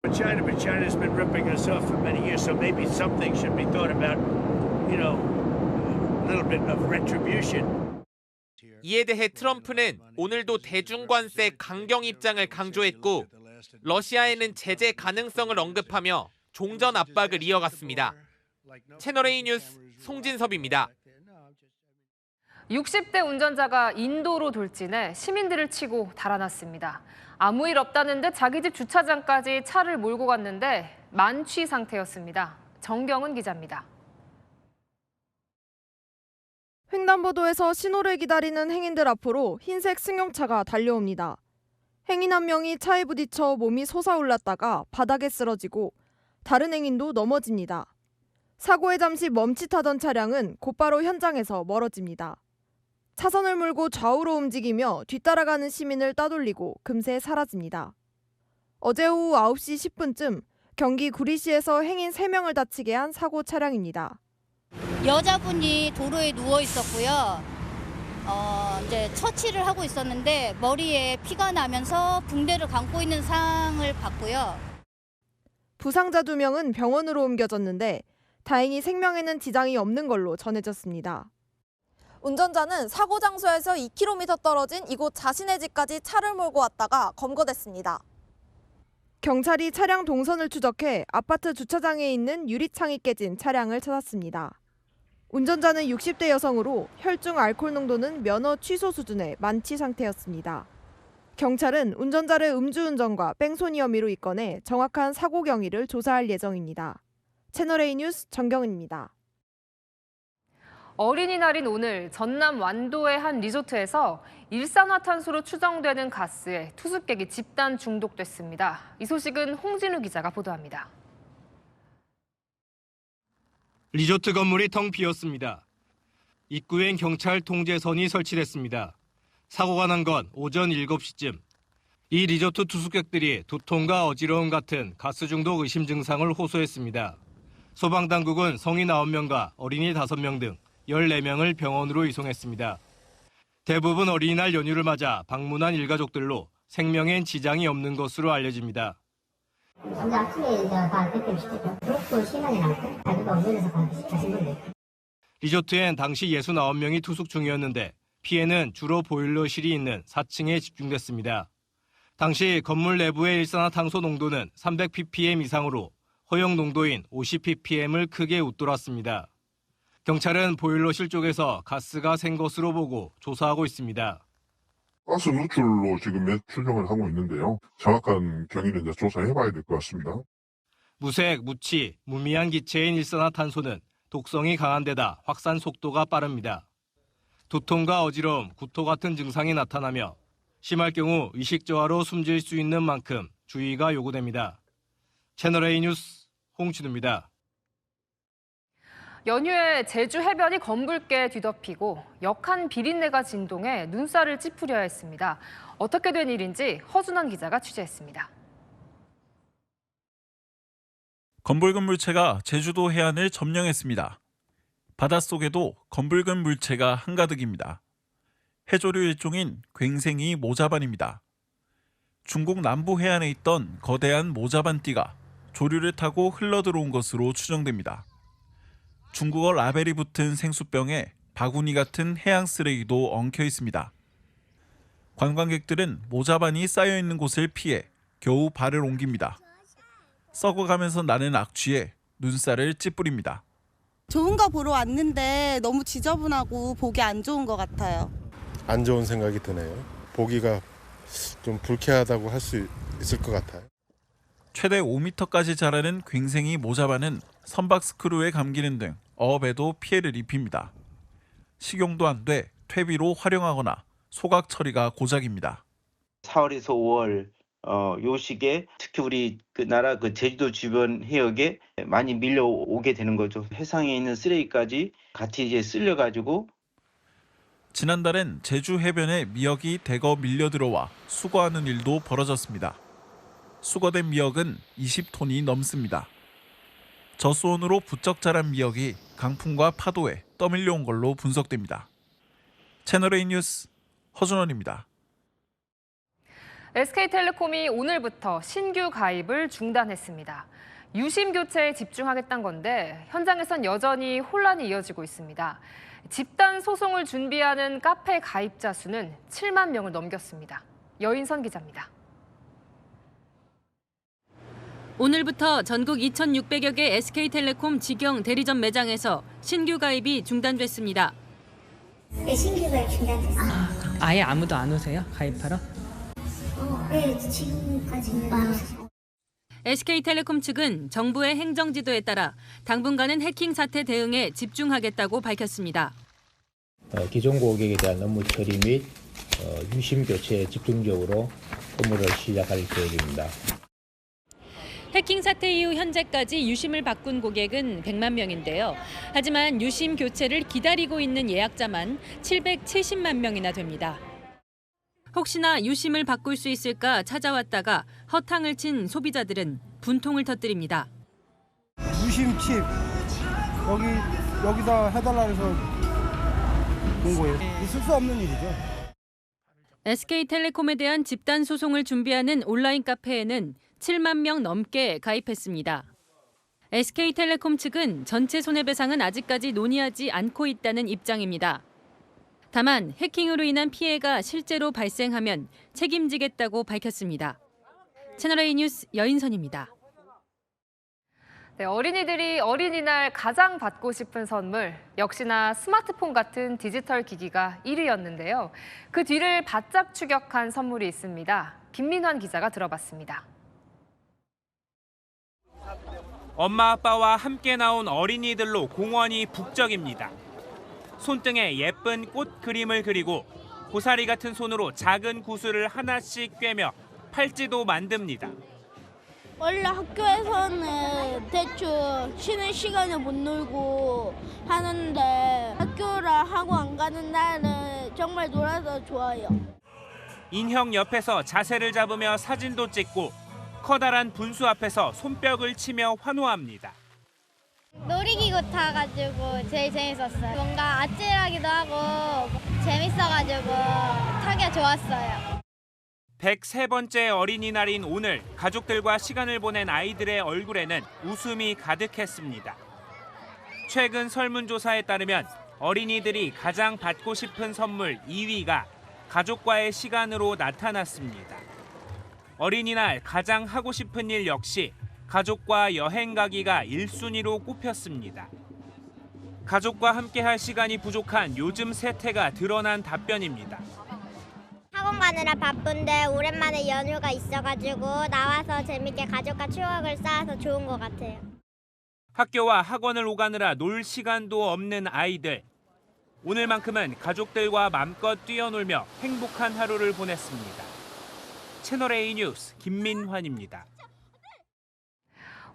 China's been ripping us off for many years, so maybe something should be thought about, a little bit of retribution. 이에 대해 트럼프는 오늘도 대중관세 강경 입장을 강조했고 러시아에는 제재 가능성을 언급하며 종전 압박을 이어갔습니다. 채널A 뉴스 송진섭입니다. 60대 운전자가 인도로 돌진해 시민들을 치고 달아났습니다. 아무 일 없다는 듯 자기 집 주차장까지 차를 몰고 갔는데 만취 상태였습니다. 정경은 기자입니다. 횡단보도에서 신호를 기다리는 행인들 앞으로 흰색 승용차가 달려옵니다. 행인 한 명이 차에 부딪혀 몸이 솟아올랐다가 바닥에 쓰러지고 다른 행인도 넘어집니다. 사고에 잠시 멈칫하던 차량은 곧바로 현장에서 멀어집니다. 차선을 물고 좌우로 움직이며 뒤따라가는 시민을 따돌리고 금세 사라집니다. 어제 오후 9시 10분쯤 경기 구리시에서 행인 3명을 다치게 한 사고 차량입니다. 여자분이 도로에 누워 있었고요. 이제 처치를 하고 있었는데 머리에 피가 나면서 붕대를 감고 있는 상황을 봤고요. 부상자 2명은 병원으로 옮겨졌는데 다행히 생명에는 지장이 없는 걸로 전해졌습니다. 운전자는 사고 장소에서 2km 떨어진 이곳 자신의 집까지 차를 몰고 왔다가 검거됐습니다. 경찰이 차량 동선을 추적해 아파트 주차장에 있는 유리창이 깨진 차량을 찾았습니다. 운전자는 60대 여성으로 혈중 알코올 농도는 면허 취소 수준의 만취 상태였습니다. 경찰은 운전자를 음주운전과 뺑소니 혐의로 입건해 정확한 사고 경위를 조사할 예정입니다. 채널A 뉴스 정경은입니다. 어린이날인 오늘 전남 완도의 한 리조트에서 일산화탄소로 추정되는 가스에 투숙객이 집단 중독됐습니다. 이 소식은 홍진우 기자가 보도합니다. 리조트 건물이 텅 비었습니다. 입구엔 경찰 통제선이 설치됐습니다. 사고가 난 건 오전 7시쯤. 이 리조트 투숙객들이 두통과 어지러움 같은 가스 중독 의심 증상을 호소했습니다. 소방당국은 성인 9명과 어린이 5명 등 14명을 병원으로 이송했습니다. 대부분 어린이날 연휴를 맞아 방문한 일가족들로 생명엔 지장이 없는 것으로 알려집니다. 오늘 아침에 다 대표시켰죠. 그렇고 시간이 나고 다리가 운전해서 가신 분들. 리조트엔 당시 69명이 투숙 중이었는데 피해는 주로 보일러실이 있는 4층에 집중됐습니다. 당시 건물 내부의 일산화탄소 농도는 300ppm 이상으로 허용 농도인 50ppm을 크게 웃돌았습니다. 경찰은 보일러실 쪽에서 가스가 샌 것으로 보고 조사하고 있습니다. 가스 누출로 지금 추정을 하고 있는데요. 정확한 경위는 이제 조사해봐야 될 것 같습니다. 무색, 무취, 무미한 기체인 일산화탄소는 독성이 강한 데다 확산 속도가 빠릅니다. 두통과 어지러움, 구토 같은 증상이 나타나며 심할 경우 의식저하로 숨질 수 있는 만큼 주의가 요구됩니다. 채널A 뉴스 홍진우입니다. 연휴에 제주 해변이 검붉게 뒤덮이고 역한 비린내가 진동해 눈살을 찌푸려야 했습니다. 어떻게 된 일인지 허준환 기자가 취재했습니다. 검붉은 물체가 제주도 해안을 점령했습니다. 바닷속에도 검붉은 물체가 한가득입니다. 해조류 일종인 괭생이 모자반입니다. 중국 남부 해안에 있던 거대한 모자반띠가 조류를 타고 흘러들어온 것으로 추정됩니다. 중국어 라벨이 붙은 생수병에 바구니 같은 해양 쓰레기도 엉켜 있습니다. 관광객들은 모자반이 쌓여 있는 곳을 피해 겨우 발을 옮깁니다. 썩어가면서 나는 악취에 눈살을 찌푸립니다. 좋은 거 보러 왔는데 너무 지저분하고 보기 안 좋은 것 같아요. 안 좋은 생각이 드네요. 보기가 좀 불쾌하다고 할 수 있을 것 같아요. 최대 5m까지 자라는 괭생이 모자반은 선박 스크류에 감기는 등 어업에도 피해를 입힙니다. 식용도 안 돼 퇴비로 활용하거나 소각 처리가 고작입니다. 4월에서 5월 요 시기에 특히 우리 그 나라 그 제주도 주변 해역에 많이 밀려오게 되는 거죠. 해상에 있는 쓰레기까지 같이 이제 쓸려가지고. 지난달엔 제주 해변에 미역이 대거 밀려 들어와 수거하는 일도 벌어졌습니다. 수거된 미역은 20톤이 넘습니다. 저수온으로 부쩍 자란 미역이 강풍과 파도에 떠밀려온 걸로 분석됩니다. 채널A 뉴스 허준원입니다. SK텔레콤이 오늘부터 신규 가입을 중단했습니다. 유심 교체에 집중하겠다는 건데 현장에선 여전히 혼란이 이어지고 있습니다. 집단 소송을 준비하는 카페 가입자 수는 7만 명을 넘겼습니다. 여인선 기자입니다. 오늘부터 전국 2,600여 개 SK텔레콤 직영 대리점 매장에서 신규 가입이 중단됐습니다. 네, 신규 가입 중단됐어요. 아예 아무도 안 오세요? 가입하러? 네, 지금까지는. SK텔레콤 측은 정부의 행정지도에 따라 당분간은 해킹 사태 대응에 집중하겠다고 밝혔습니다. 기존 고객에 대한 업무 처리 및 유심 교체에 집중적으로 업무를 시작할 계획입니다. 해킹 사태 이후 현재까지 유심을 바꾼 고객은 100만 명인데요. 하지만 유심 교체를 기다리고 있는 예약자만 770만 명이나 됩니다. 혹시나 유심을 바꿀 수 있을까 찾아왔다가 허탕을 친 소비자들은 분통을 터뜨립니다. 유심 칩 여기다 해달라 해서 온 거예요. 있을 수 없는 일이죠. SK텔레콤에 대한 집단 소송을 준비하는 온라인 카페에는 7만 명 넘게 가입했습니다. SK텔레콤 측은 전체 손해배상은 아직까지 논의하지 않고 있다는 입장입니다. 다만 해킹으로 인한 피해가 실제로 발생하면 책임지겠다고 밝혔습니다. 채널A 뉴스 여인선입니다. 네, 어린이들이 어린이날 가장 받고 싶은 선물, 역시나 스마트폰 같은 디지털 기기가 1위였는데요. 그 뒤를 바짝 추격한 선물이 있습니다. 김민환 기자가 들어봤습니다. 엄마 아빠와 함께 나온 어린이들로 공원이 북적입니다. 손등에 예쁜 꽃 그림을 그리고 고사리 같은 손으로 작은 구슬을 하나씩 꿰며 팔찌도 만듭니다. 원래 학교에서는 대충 쉬는 시간에 못 놀고 하는데 학교를 하고 안 가는 날은 정말 놀아서 좋아요. 인형 옆에서 자세를 잡으며 사진도 찍고 커다란 분수 앞에서 손뼉을 치며 환호합니다. 놀이기구 타가지고 제일 재밌었어요. 뭔가 아찔하기도 하고 재밌어가지고 타기가 좋았어요. 103번째 어린이날인 오늘 가족들과 시간을 보낸 아이들의 얼굴에는 웃음이 가득했습니다. 최근 설문조사에 따르면 어린이들이 가장 받고 싶은 선물 2위가 가족과의 시간으로 나타났습니다. 어린이날 가장 하고 싶은 일 역시 가족과 여행 가기가 1순위로 꼽혔습니다. 가족과 함께할 시간이 부족한 요즘 세태가 드러난 답변입니다. 학원 가느라 바쁜데 오랜만에 연휴가 있어가지고 나와서 재밌게 가족과 추억을 쌓아서 좋은 것 같아요. 학교와 학원을 오가느라 놀 시간도 없는 아이들. 오늘만큼은 가족들과 맘껏 뛰어놀며 행복한 하루를 보냈습니다. 채널A 뉴스 김민환입니다.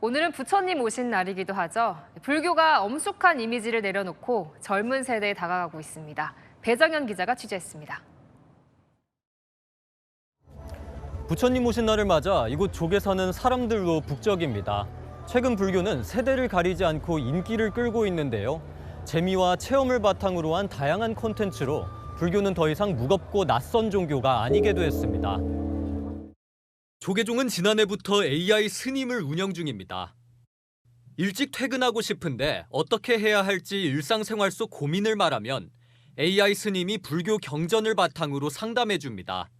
오늘은 부처님 오신 날이기도 하죠. 불교가 엄숙한 이미지를 내려놓고 젊은 세대에 다가가고 있습니다. 배정현 기자가 취재했습니다. 부처님 오신 날을 맞아 이곳 족에 사는 사람들로 북적입니다. 최근 불교는 세대를 가리지 않고 인기를 끌고 있는데요. 재미와 체험을 바탕으로 한 다양한 콘텐츠로 불교는 더 이상 무겁고 낯선 종교가 아니게 됐습니다. 조계종은 지난해부터 AI 스님을 운영 중입니다. 일찍 퇴근하고 싶은데 어떻게 해야 할지 일상생활 속 고민을 말하면 AI 스님이 불교 경전을 바탕으로 상담해줍니다.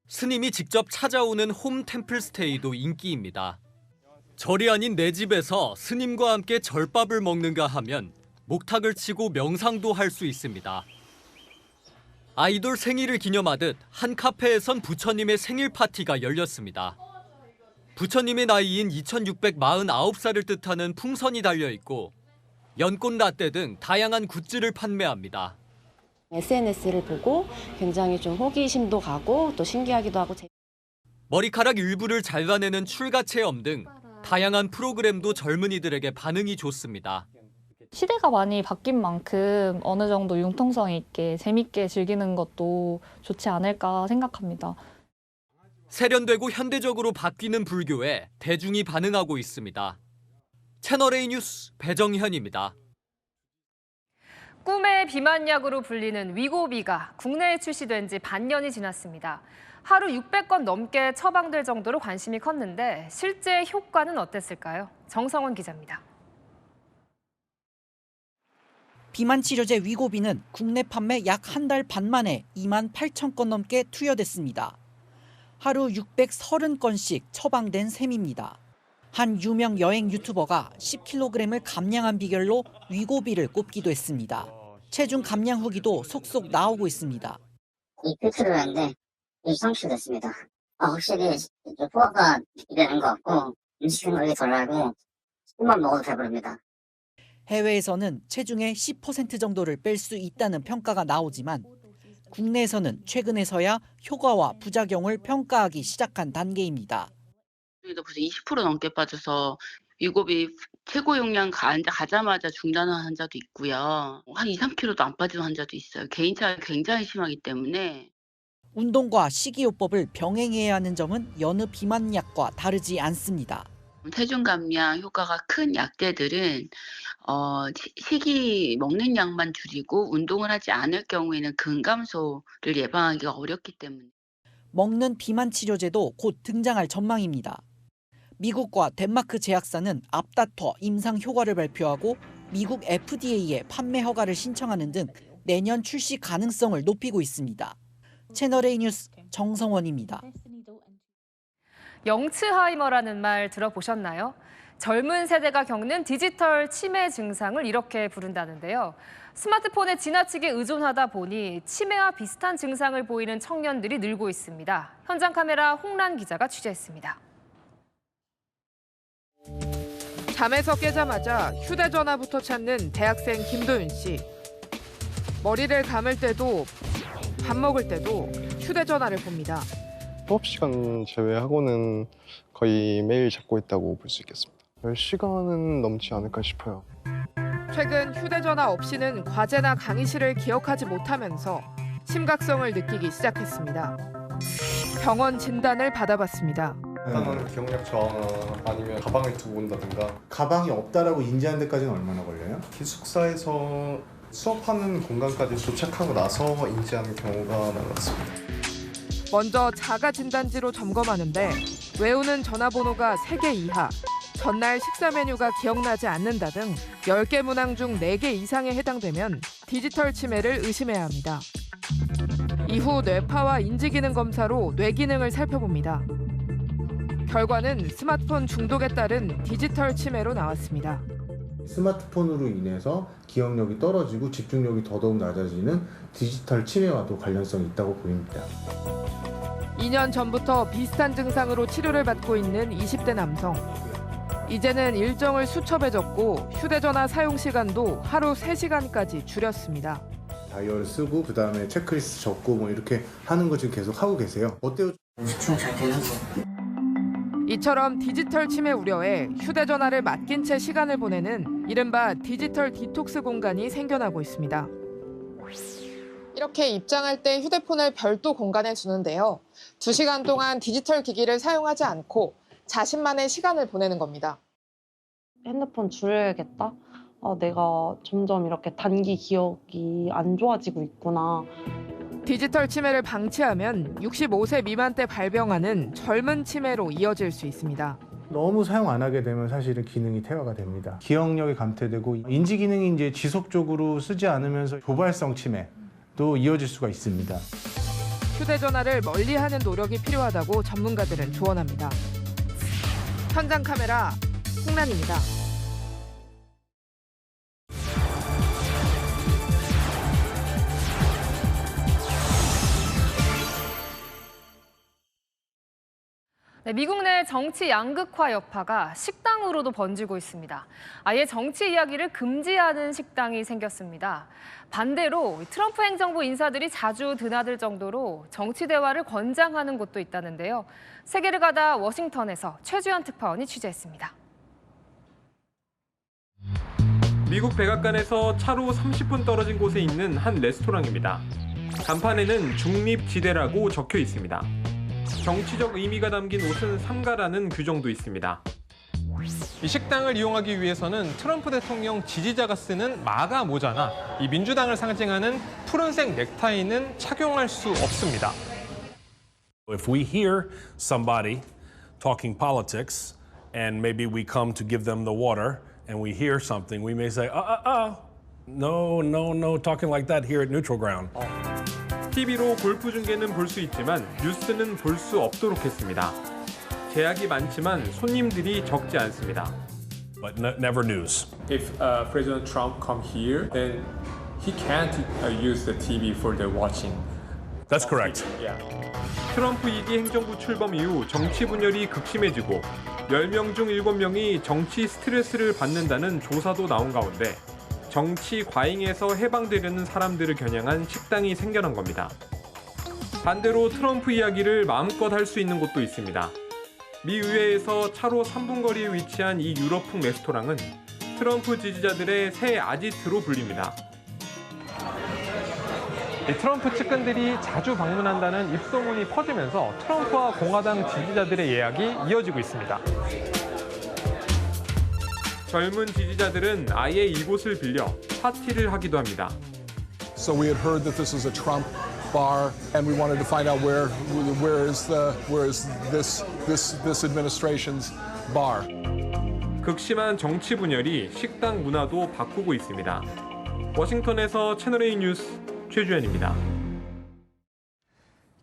스님이 직접 찾아오는 홈 템플 스테이도 인기입니다. 절이 아닌 내 집에서 스님과 함께 절밥을 먹는가 하면 목탁을 치고 명상도 할 수 있습니다. 아이돌 생일을 기념하듯 한 카페에선 부처님의 생일 파티가 열렸습니다. 부처님의 나이인 2649살을 뜻하는 풍선이 달려있고 연꽃 라떼 등 다양한 굿즈를 판매합니다. SNS를 보고 굉장히 좀 호기심도 가고 또 신기하기도 하고. 머리카락 일부를 잘라내는 출가 체험 등 다양한 프로그램도 젊은이들에게 반응이 좋습니다. 시대가 많이 바뀐 만큼 어느 정도 융통성 있게 재밌게 즐기는 것도 좋지 않을까 생각합니다. 세련되고 현대적으로 바뀌는 불교에 대중이 반응하고 있습니다. 채널A 뉴스 배정현입니다. 꿈의 비만약으로 불리는 위고비가 국내에 출시된 지 반년이 지났습니다. 하루 600건 넘게 처방될 정도로 관심이 컸는데 실제 효과는 어땠을까요? 정성원 기자입니다. 비만 치료제 위고비는 국내 판매 약 한 달 반 만에 2만 8천 건 넘게 투여됐습니다. 하루 630건씩 처방된 셈입니다. 한 유명 여행 유튜버가 10kg을 감량한 비결로 위고비를 꼽기도 했습니다. 체중 감량 후기도 속속 나오고 있습니다. 이 큐트를 했는데 성취됐습니다. 확실히 포화가 되는 것 같고 음식 생각이 덜 나고 술만 먹어도 배부릅니다. 해외에서는 체중의 10% 정도를 뺄 수 있다는 평가가 나오지만 국내에서는 최근에서야 효과와 부작용을 평가하기 시작한 단계입니다. 벌써 20% 넘게 빠져서 위고비 최고 용량 가자마자 중단한 환자도 있고요. 한 2, 3kg도 안 빠지는 환자도 있어요. 개인차가 굉장히 심하기 때문에. 운동과 식이요법을 병행해야 하는 점은 여느 비만약과 다르지 않습니다. 체중 감량 효과가 큰 약제들은 식이 먹는 양만 줄이고 운동을 하지 않을 경우에는 근감소를 예방하기가 어렵기 때문에. 먹는 비만 치료제도 곧 등장할 전망입니다. 미국과 덴마크 제약사는 앞다퉈 임상 효과를 발표하고 미국 FDA에 판매 허가를 신청하는 등 내년 출시 가능성을 높이고 있습니다. 채널A 뉴스 정성원입니다. 영츠하이머라는 말 들어보셨나요? 젊은 세대가 겪는 디지털 치매 증상을 이렇게 부른다는데요. 스마트폰에 지나치게 의존하다 보니 치매와 비슷한 증상을 보이는 청년들이 늘고 있습니다. 현장 카메라 홍란 기자가 취재했습니다. 잠에서 깨자마자 휴대전화부터 찾는 대학생 김도윤 씨. 머리를 감을 때도 밥 먹을 때도 휴대전화를 봅니다. 수업 시간 제외하고는 거의 매일 잡고 있다고 볼 수 있겠습니다. 10시간은 넘지 않을까 싶어요. 최근 휴대전화 없이는 과제나 강의실을 기억하지 못하면서 심각성을 느끼기 시작했습니다. 병원 진단을 받아봤습니다. 일단은 기억력 저하나 아니면 가방을 두고 온다든가. 가방이 없다라고 인지하는 데까지는 얼마나 걸려요? 기숙사에서 수업하는 공간까지 도착하고 나서 인지하는 경우가 많았습니다. 먼저 자가 진단지로 점검하는데 외우는 전화번호가 3개 이하, 전날 식사 메뉴가 기억나지 않는다 등 10개 문항 중 4개 이상에 해당되면 디지털 치매를 의심해야 합니다. 이후 뇌파와 인지기능 검사로 뇌 기능을 살펴봅니다. 결과는 스마트폰 중독에 따른 디지털 치매로 나왔습니다. 스마트폰으로 인해서 기억력이 떨어지고 집중력이 더더욱 낮아지는 디지털 치매와도 관련성이 있다고 보입니다. 2년 전부터 비슷한 증상으로 치료를 받고 있는 20대 남성. 이제는 일정을 수첩에 적고 휴대전화 사용 시간도 하루 3시간까지 줄였습니다. 다이어를 쓰고 그다음에 체크리스트 적고 뭐 이렇게 하는 거 지금 계속 하고 계세요. 어때요? 집중 잘 되는데. 이처럼 디지털 치매 우려에 휴대전화를 맡긴 채 시간을 보내는 이른바 디지털 디톡스 공간이 생겨나고 있습니다. 이렇게 입장할 때 휴대폰을 별도 공간에 두는데요. 2시간 동안 디지털 기기를 사용하지 않고 자신만의 시간을 보내는 겁니다. 핸드폰 줄여야겠다. 내가 점점 이렇게 단기 기억이 안 좋아지고 있구나. 디지털 치매를 방치하면 65세 미만 때 발병하는 젊은 치매로 이어질 수 있습니다. 너무 사용 안 하게 되면 사실은 기능이 퇴화가 됩니다. 기억력이 감퇴되고 인지 기능이 이제 지속적으로 쓰지 않으면서 고발성 치매도 이어질 수가 있습니다. 휴대전화를 멀리하는 노력이 필요하다고 전문가들은 조언합니다. 현장 카메라 홍란입니다. 네, 미국 내 정치 양극화 여파가 식당으로도 번지고 있습니다. 아예 정치 이야기를 금지하는 식당이 생겼습니다. 반대로 트럼프 행정부 인사들이 자주 드나들 정도로 정치 대화를 권장하는 곳도 있다는데요. 세계를 가다 워싱턴에서 최주현 특파원이 취재했습니다. 미국 백악관에서 차로 30분 떨어진 곳에 있는 한 레스토랑입니다. 간판에는 중립지대라고 적혀 있습니다. 정치적 의미가 담긴 옷은 삼가라는 규정도 있습니다. 이 식당을 이용하기 위해서는 트럼프 대통령 지지자가 쓰는 마가 모자나 이 민주당을 상징하는 푸른색 넥타이는 착용할 수 없습니다. If we hear somebody talking politics and maybe we come to give them the water and we hear something, we may say, no, talking like that here at neutral ground. TV로 골프 중계는 볼 수 있지만 뉴스는 볼 수 없도록 했습니다. 제약이 많지만 손님들이 적지 않습니다. But never news. If President Trump come here, then he can't use the TV for the watching. That's correct. Yeah. 트럼프 2기 행정부 출범 이후 정치 분열이 극심해지고 10명 중 7명이 정치 스트레스를 받는다는 조사도 나온 가운데 정치 과잉에서 해방되려는 사람들을 겨냥한 식당이 생겨난 겁니다. 반대로 트럼프 이야기를 마음껏 할 수 있는 곳도 있습니다. 미 의회에서 차로 3분 거리에 위치한 이 유럽풍 레스토랑은 트럼프 지지자들의 새 아지트로 불립니다. 트럼프 측근들이 자주 방문한다는 입소문이 퍼지면서 트럼프와 공화당 지지자들의 예약이 이어지고 있습니다. 젊은 지지자들은 아예 이곳을 빌려 파티를 하기도 합니다. So we had heard that this is a Trump bar, and we wanted to find out where is this administration's bar. 극심한 정치 분열이 식당 문화도 바꾸고 있습니다. 워싱턴에서 채널A 뉴스 최주현입니다.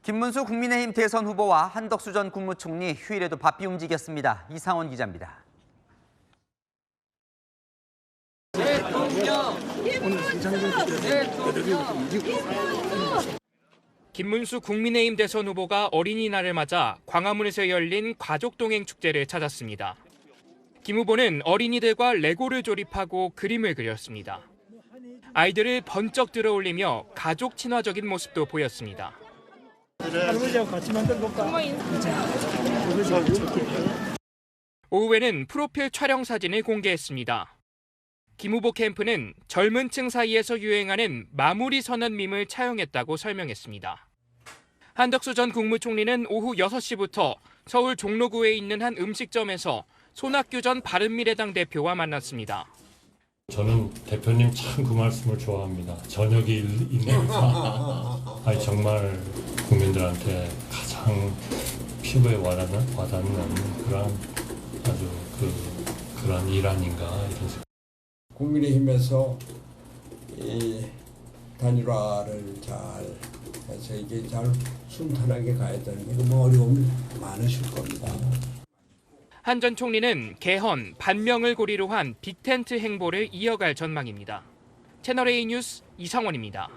김문수 국민의힘 대선 후보와 한덕수 전 국무총리 휴일에도 바삐 움직였습니다. 이상원 기자입니다. 김문수 국민의힘 대선 후보가 어린이날을 맞아 광화문에서 열린 가족동행 축제를 찾았습니다. 김 후보는 어린이들과 레고를 조립하고 그림을 그렸습니다. 아이들을 번쩍 들어올리며 가족 친화적인 모습도 보였습니다. 할아버지하고 같이 만들어 볼까? 오후에는 프로필 촬영 사진을 공개했습니다. 김 후보 캠프는 젊은 층 사이에서 유행하는 마무리 선언 밈을 차용했다고 설명했습니다. 한덕수 전 국무총리는 오후 6시부터 서울 종로구에 있는 한 음식점에서 손학규 전 바른미래당 대표와 만났습니다. 저는 대표님 참 그 말씀을 좋아합니다. 저녁이 있네요. 아니 정말 국민들한테 가장 피부에 와닿는 그런 아주 그런 일 아닌가 이런 생각. 국민의힘에서 이 단일화를 잘 해서 이게 잘 순탄하게 가야 되는 게 뭐 어려움이 많으실 겁니다. 한 전 총리는 개헌, 반명을 고리로 한 빅텐트 행보를 이어갈 전망입니다. 채널A 뉴스 이상원입니다.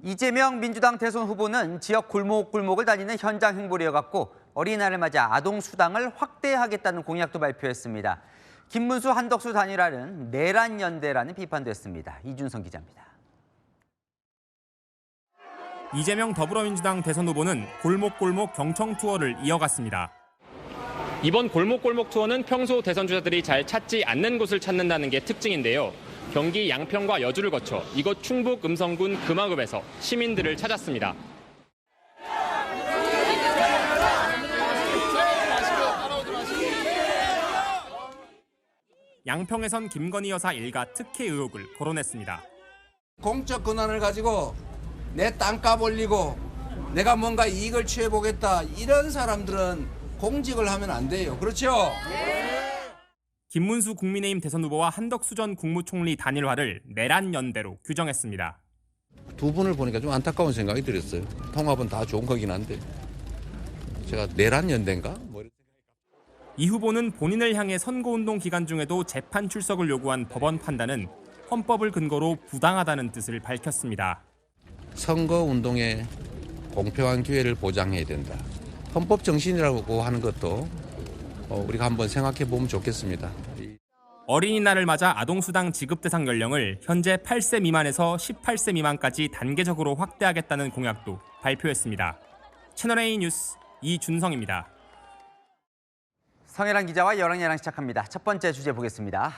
이재명 민주당 대선 후보는 지역 골목골목을 다니는 현장 행보를 이어갔고 어린이날을 맞아 아동 수당을 확대하겠다는 공약도 발표했습니다. 김문수 한덕수 단일화는 내란 연대라는 비판도 했습니다. 이준성 기자입니다. 이재명 더불어민주당 대선 후보는 골목골목 경청 투어를 이어갔습니다. 이번 골목골목 투어는 평소 대선 주자들이 잘 찾지 않는 곳을 찾는다는 게 특징인데요. 경기 양평과 여주를 거쳐 이곳 충북 음성군 금화읍에서 시민들을 찾았습니다. 양평에선 김건희 여사 일가 특혜 의혹을 거론했습니다. 공적 권한을 가지고 내 땅값 올리고 내가 뭔가 이익을 취해보겠다 이런 사람들은 공직을 하면 안 돼요. 그렇죠? 김문수 국민의힘 대선 후보와 한덕수 전 국무총리 단일화를 내란 연대로 규정했습니다. 두 분을 보니까 좀 안타까운 생각이 들었어요. 통합은 다 좋은 거긴 한데 제가 내란 연대인가? 이 후보는 본인을 향해 선거운동 기간 중에도 재판 출석을 요구한 법원 판단은 헌법을 근거로 부당하다는 뜻을 밝혔습니다. 선거운동에 공평한 기회를 보장해야 된다. 헌법 정신이라고 하는 것도 우리가 한번 생각해 보면 좋겠습니다. 어린이날을 맞아 아동수당 지급 대상 연령을 현재 8세 미만에서 18세 미만까지 단계적으로 확대하겠다는 공약도 발표했습니다. 채널A 뉴스 이준성입니다. 성혜란 기자와 열왕예랑 시작합니다. 첫 번째 주제 보겠습니다.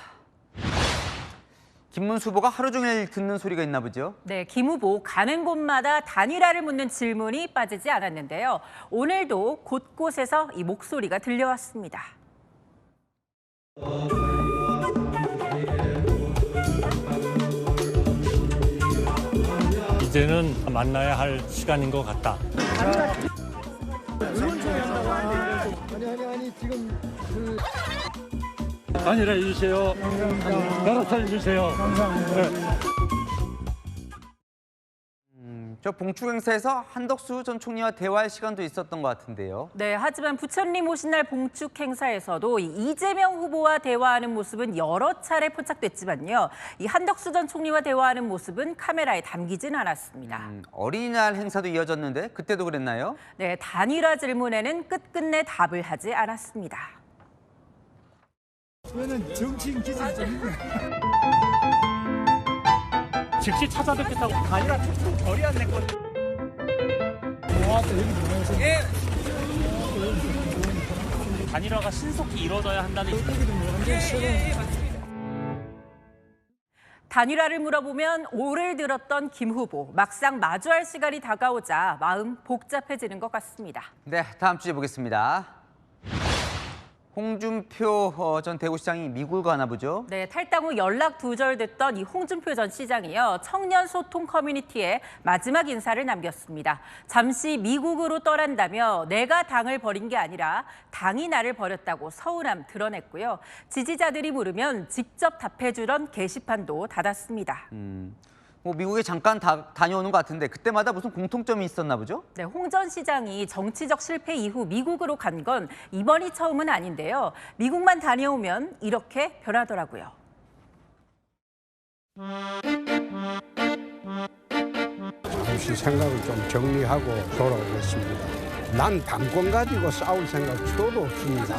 김문수 후보가 하루 종일 듣는 소리가 있나 보죠? 네, 김 후보 가는 곳마다 단일화를 묻는 질문이 빠지지 않았는데요. 오늘도 곳곳에서 이 목소리가 들려왔습니다. 이제는 만나야 할 시간인 것 같다. 아니 지금 단일화 해주세요. 나라탄 해주세요. 감사합니다. 저 봉축 행사에서 한덕수 전 총리와 대화할 시간도 있었던 것 같은데요. 네, 하지만 부처님 오신 날 봉축 행사에서도 이재명 후보와 대화하는 모습은 여러 차례 포착됐지만요. 이 한덕수 전 총리와 대화하는 모습은 카메라에 담기진 않았습니다. 어린이날 행사도 이어졌는데 그때도 그랬나요? 네, 단일화 질문에는 끝끝내 답을 하지 않았습니다. 저는 정치인 기질이 좀 있네. 즉시 찾아뵙겠다고 단일화 툭툭 결의 안 냈거든요. 여기 들어오세요. 예. 단일화가 신속히 이루어져야 한다는 단일화를 물어보면 오를 들었던 김 후보. 막상 마주할 시간이 다가오자 마음 복잡해지는 것 같습니다. 네, 다음 주제 보겠습니다. 홍준표 전 대구시장이 미국을 가나 보죠? 네, 탈당 후 연락 두절됐던 이 홍준표 전 시장이요. 청년 소통 커뮤니티에 마지막 인사를 남겼습니다. 잠시 미국으로 떠난다며 내가 당을 버린 게 아니라 당이 나를 버렸다고 서운함 드러냈고요. 지지자들이 물으면 직접 답해주던 게시판도 닫았습니다. 뭐 미국에 잠깐 다녀오는 것 같은데 그때마다 무슨 공통점이 있었나 보죠? 네, 홍 전 시장이 정치적 실패 이후 미국으로 간 건 이번이 처음은 아닌데요. 미국만 다녀오면 이렇게 변하더라고요. 잠시 생각을 좀 정리하고 돌아오겠습니다. 난 당권 가지고 싸울 생각 저도 없습니다.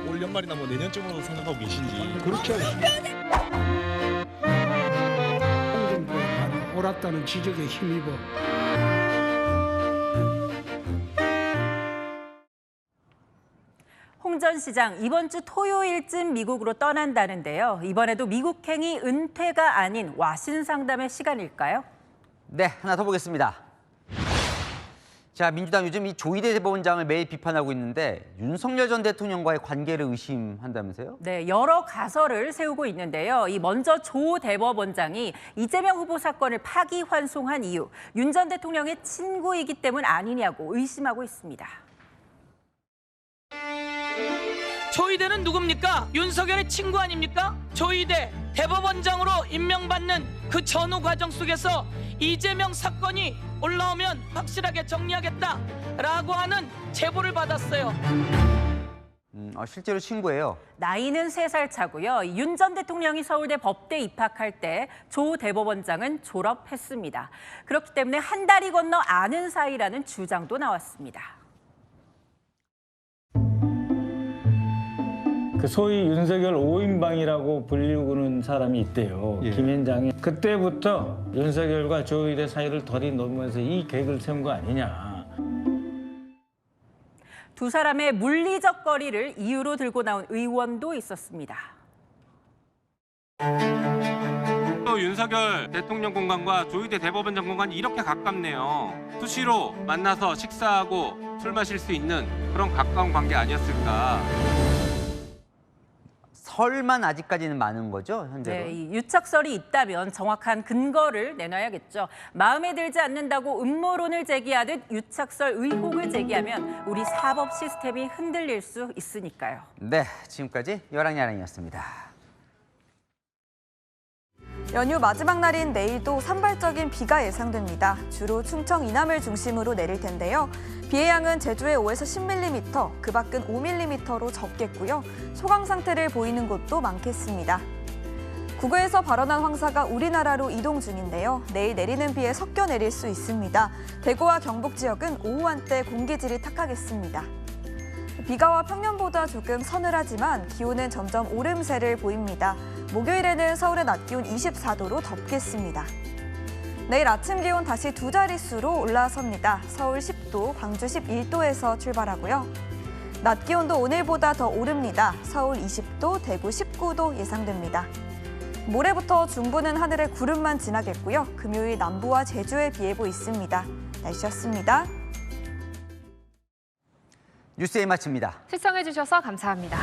올 연말이나 뭐 내년쯤으로 생각하고 계신지. 그렇지 않습니다. 홍준표가 옳았다는 지적에 힘입어 홍 전 시장 이번 주 토요일쯤 미국으로 떠난다는데요. 이번에도 미국행이 은퇴가 아닌 와신 상담의 시간일까요? 네, 하나 더 보겠습니다. 자, 민주당 요즘 이 조희대 대법원장을 매일 비판하고 있는데 윤석열 전 대통령과의 관계를 의심한다면서요? 네, 여러 가설을 세우고 있는데요. 이 먼저 조 대법원장이 이재명 후보 사건을 파기환송한 이유, 윤 전 대통령의 친구이기 때문 아니냐고 의심하고 있습니다. 조희대는 누굽니까? 윤석열의 친구 아닙니까? 조희대 대법원장으로 임명받는 그 전후 과정 속에서 이재명 사건이 올라오면 확실하게 정리하겠다라고 하는 제보를 받았어요. 실제로 친구예요. 나이는 3살 차고요. 윤 전 대통령이 서울대 법대 입학할 때 조 대법원장은 졸업했습니다. 그렇기 때문에 한 달이 건너 아는 사이라는 주장도 나왔습니다. 그 소위 윤석열 5인방이라고 불리우는 사람이 있대요. 김현장이. 그때부터 윤석열과 조희대 사이를 덜이 놓으면서 이 계획을 세운 거 아니냐. 두 사람의 물리적 거리를 이유로 들고 나온 의원도 있었습니다. 또 윤석열 대통령 공간과 조희대 대법원장 공간이 이렇게 가깝네요. 수시로 만나서 식사하고 술 마실 수 있는 그런 가까운 관계 아니었을까. 설만 아직까지는 많은 거죠, 현재로? 네, 이 유착설이 있다면 정확한 근거를 내놔야겠죠. 마음에 들지 않는다고 음모론을 제기하듯 유착설 의혹을 제기하면 우리 사법 시스템이 흔들릴 수 있으니까요. 네, 지금까지 여랑야랑이었습니다. 연휴 마지막 날인 내일도 산발적인 비가 예상됩니다. 주로 충청 이남을 중심으로 내릴 텐데요. 비의 양은 제주에 5에서 10mm, 그 밖은 5mm로 적겠고요. 소강 상태를 보이는 곳도 많겠습니다. 국외에서 발원한 황사가 우리나라로 이동 중인데요. 내일 내리는 비에 섞여 내릴 수 있습니다. 대구와 경북 지역은 오후 한때 공기질이 탁하겠습니다. 비가 와 평년보다 조금 서늘하지만 기온은 점점 오름세를 보입니다. 목요일에는 서울의 낮 기온 24도로 덥겠습니다. 내일 아침 기온 다시 두 자릿수로 올라섭니다. 서울 10도, 광주 11도에서 출발하고요. 낮 기온도 오늘보다 더 오릅니다. 서울 20도, 대구 19도 예상됩니다. 모레부터 중부는 하늘에 구름만 지나겠고요. 금요일 남부와 제주에 비 예보 있습니다. 날씨였습니다. 뉴스에 마칩니다. 시청해주셔서 감사합니다.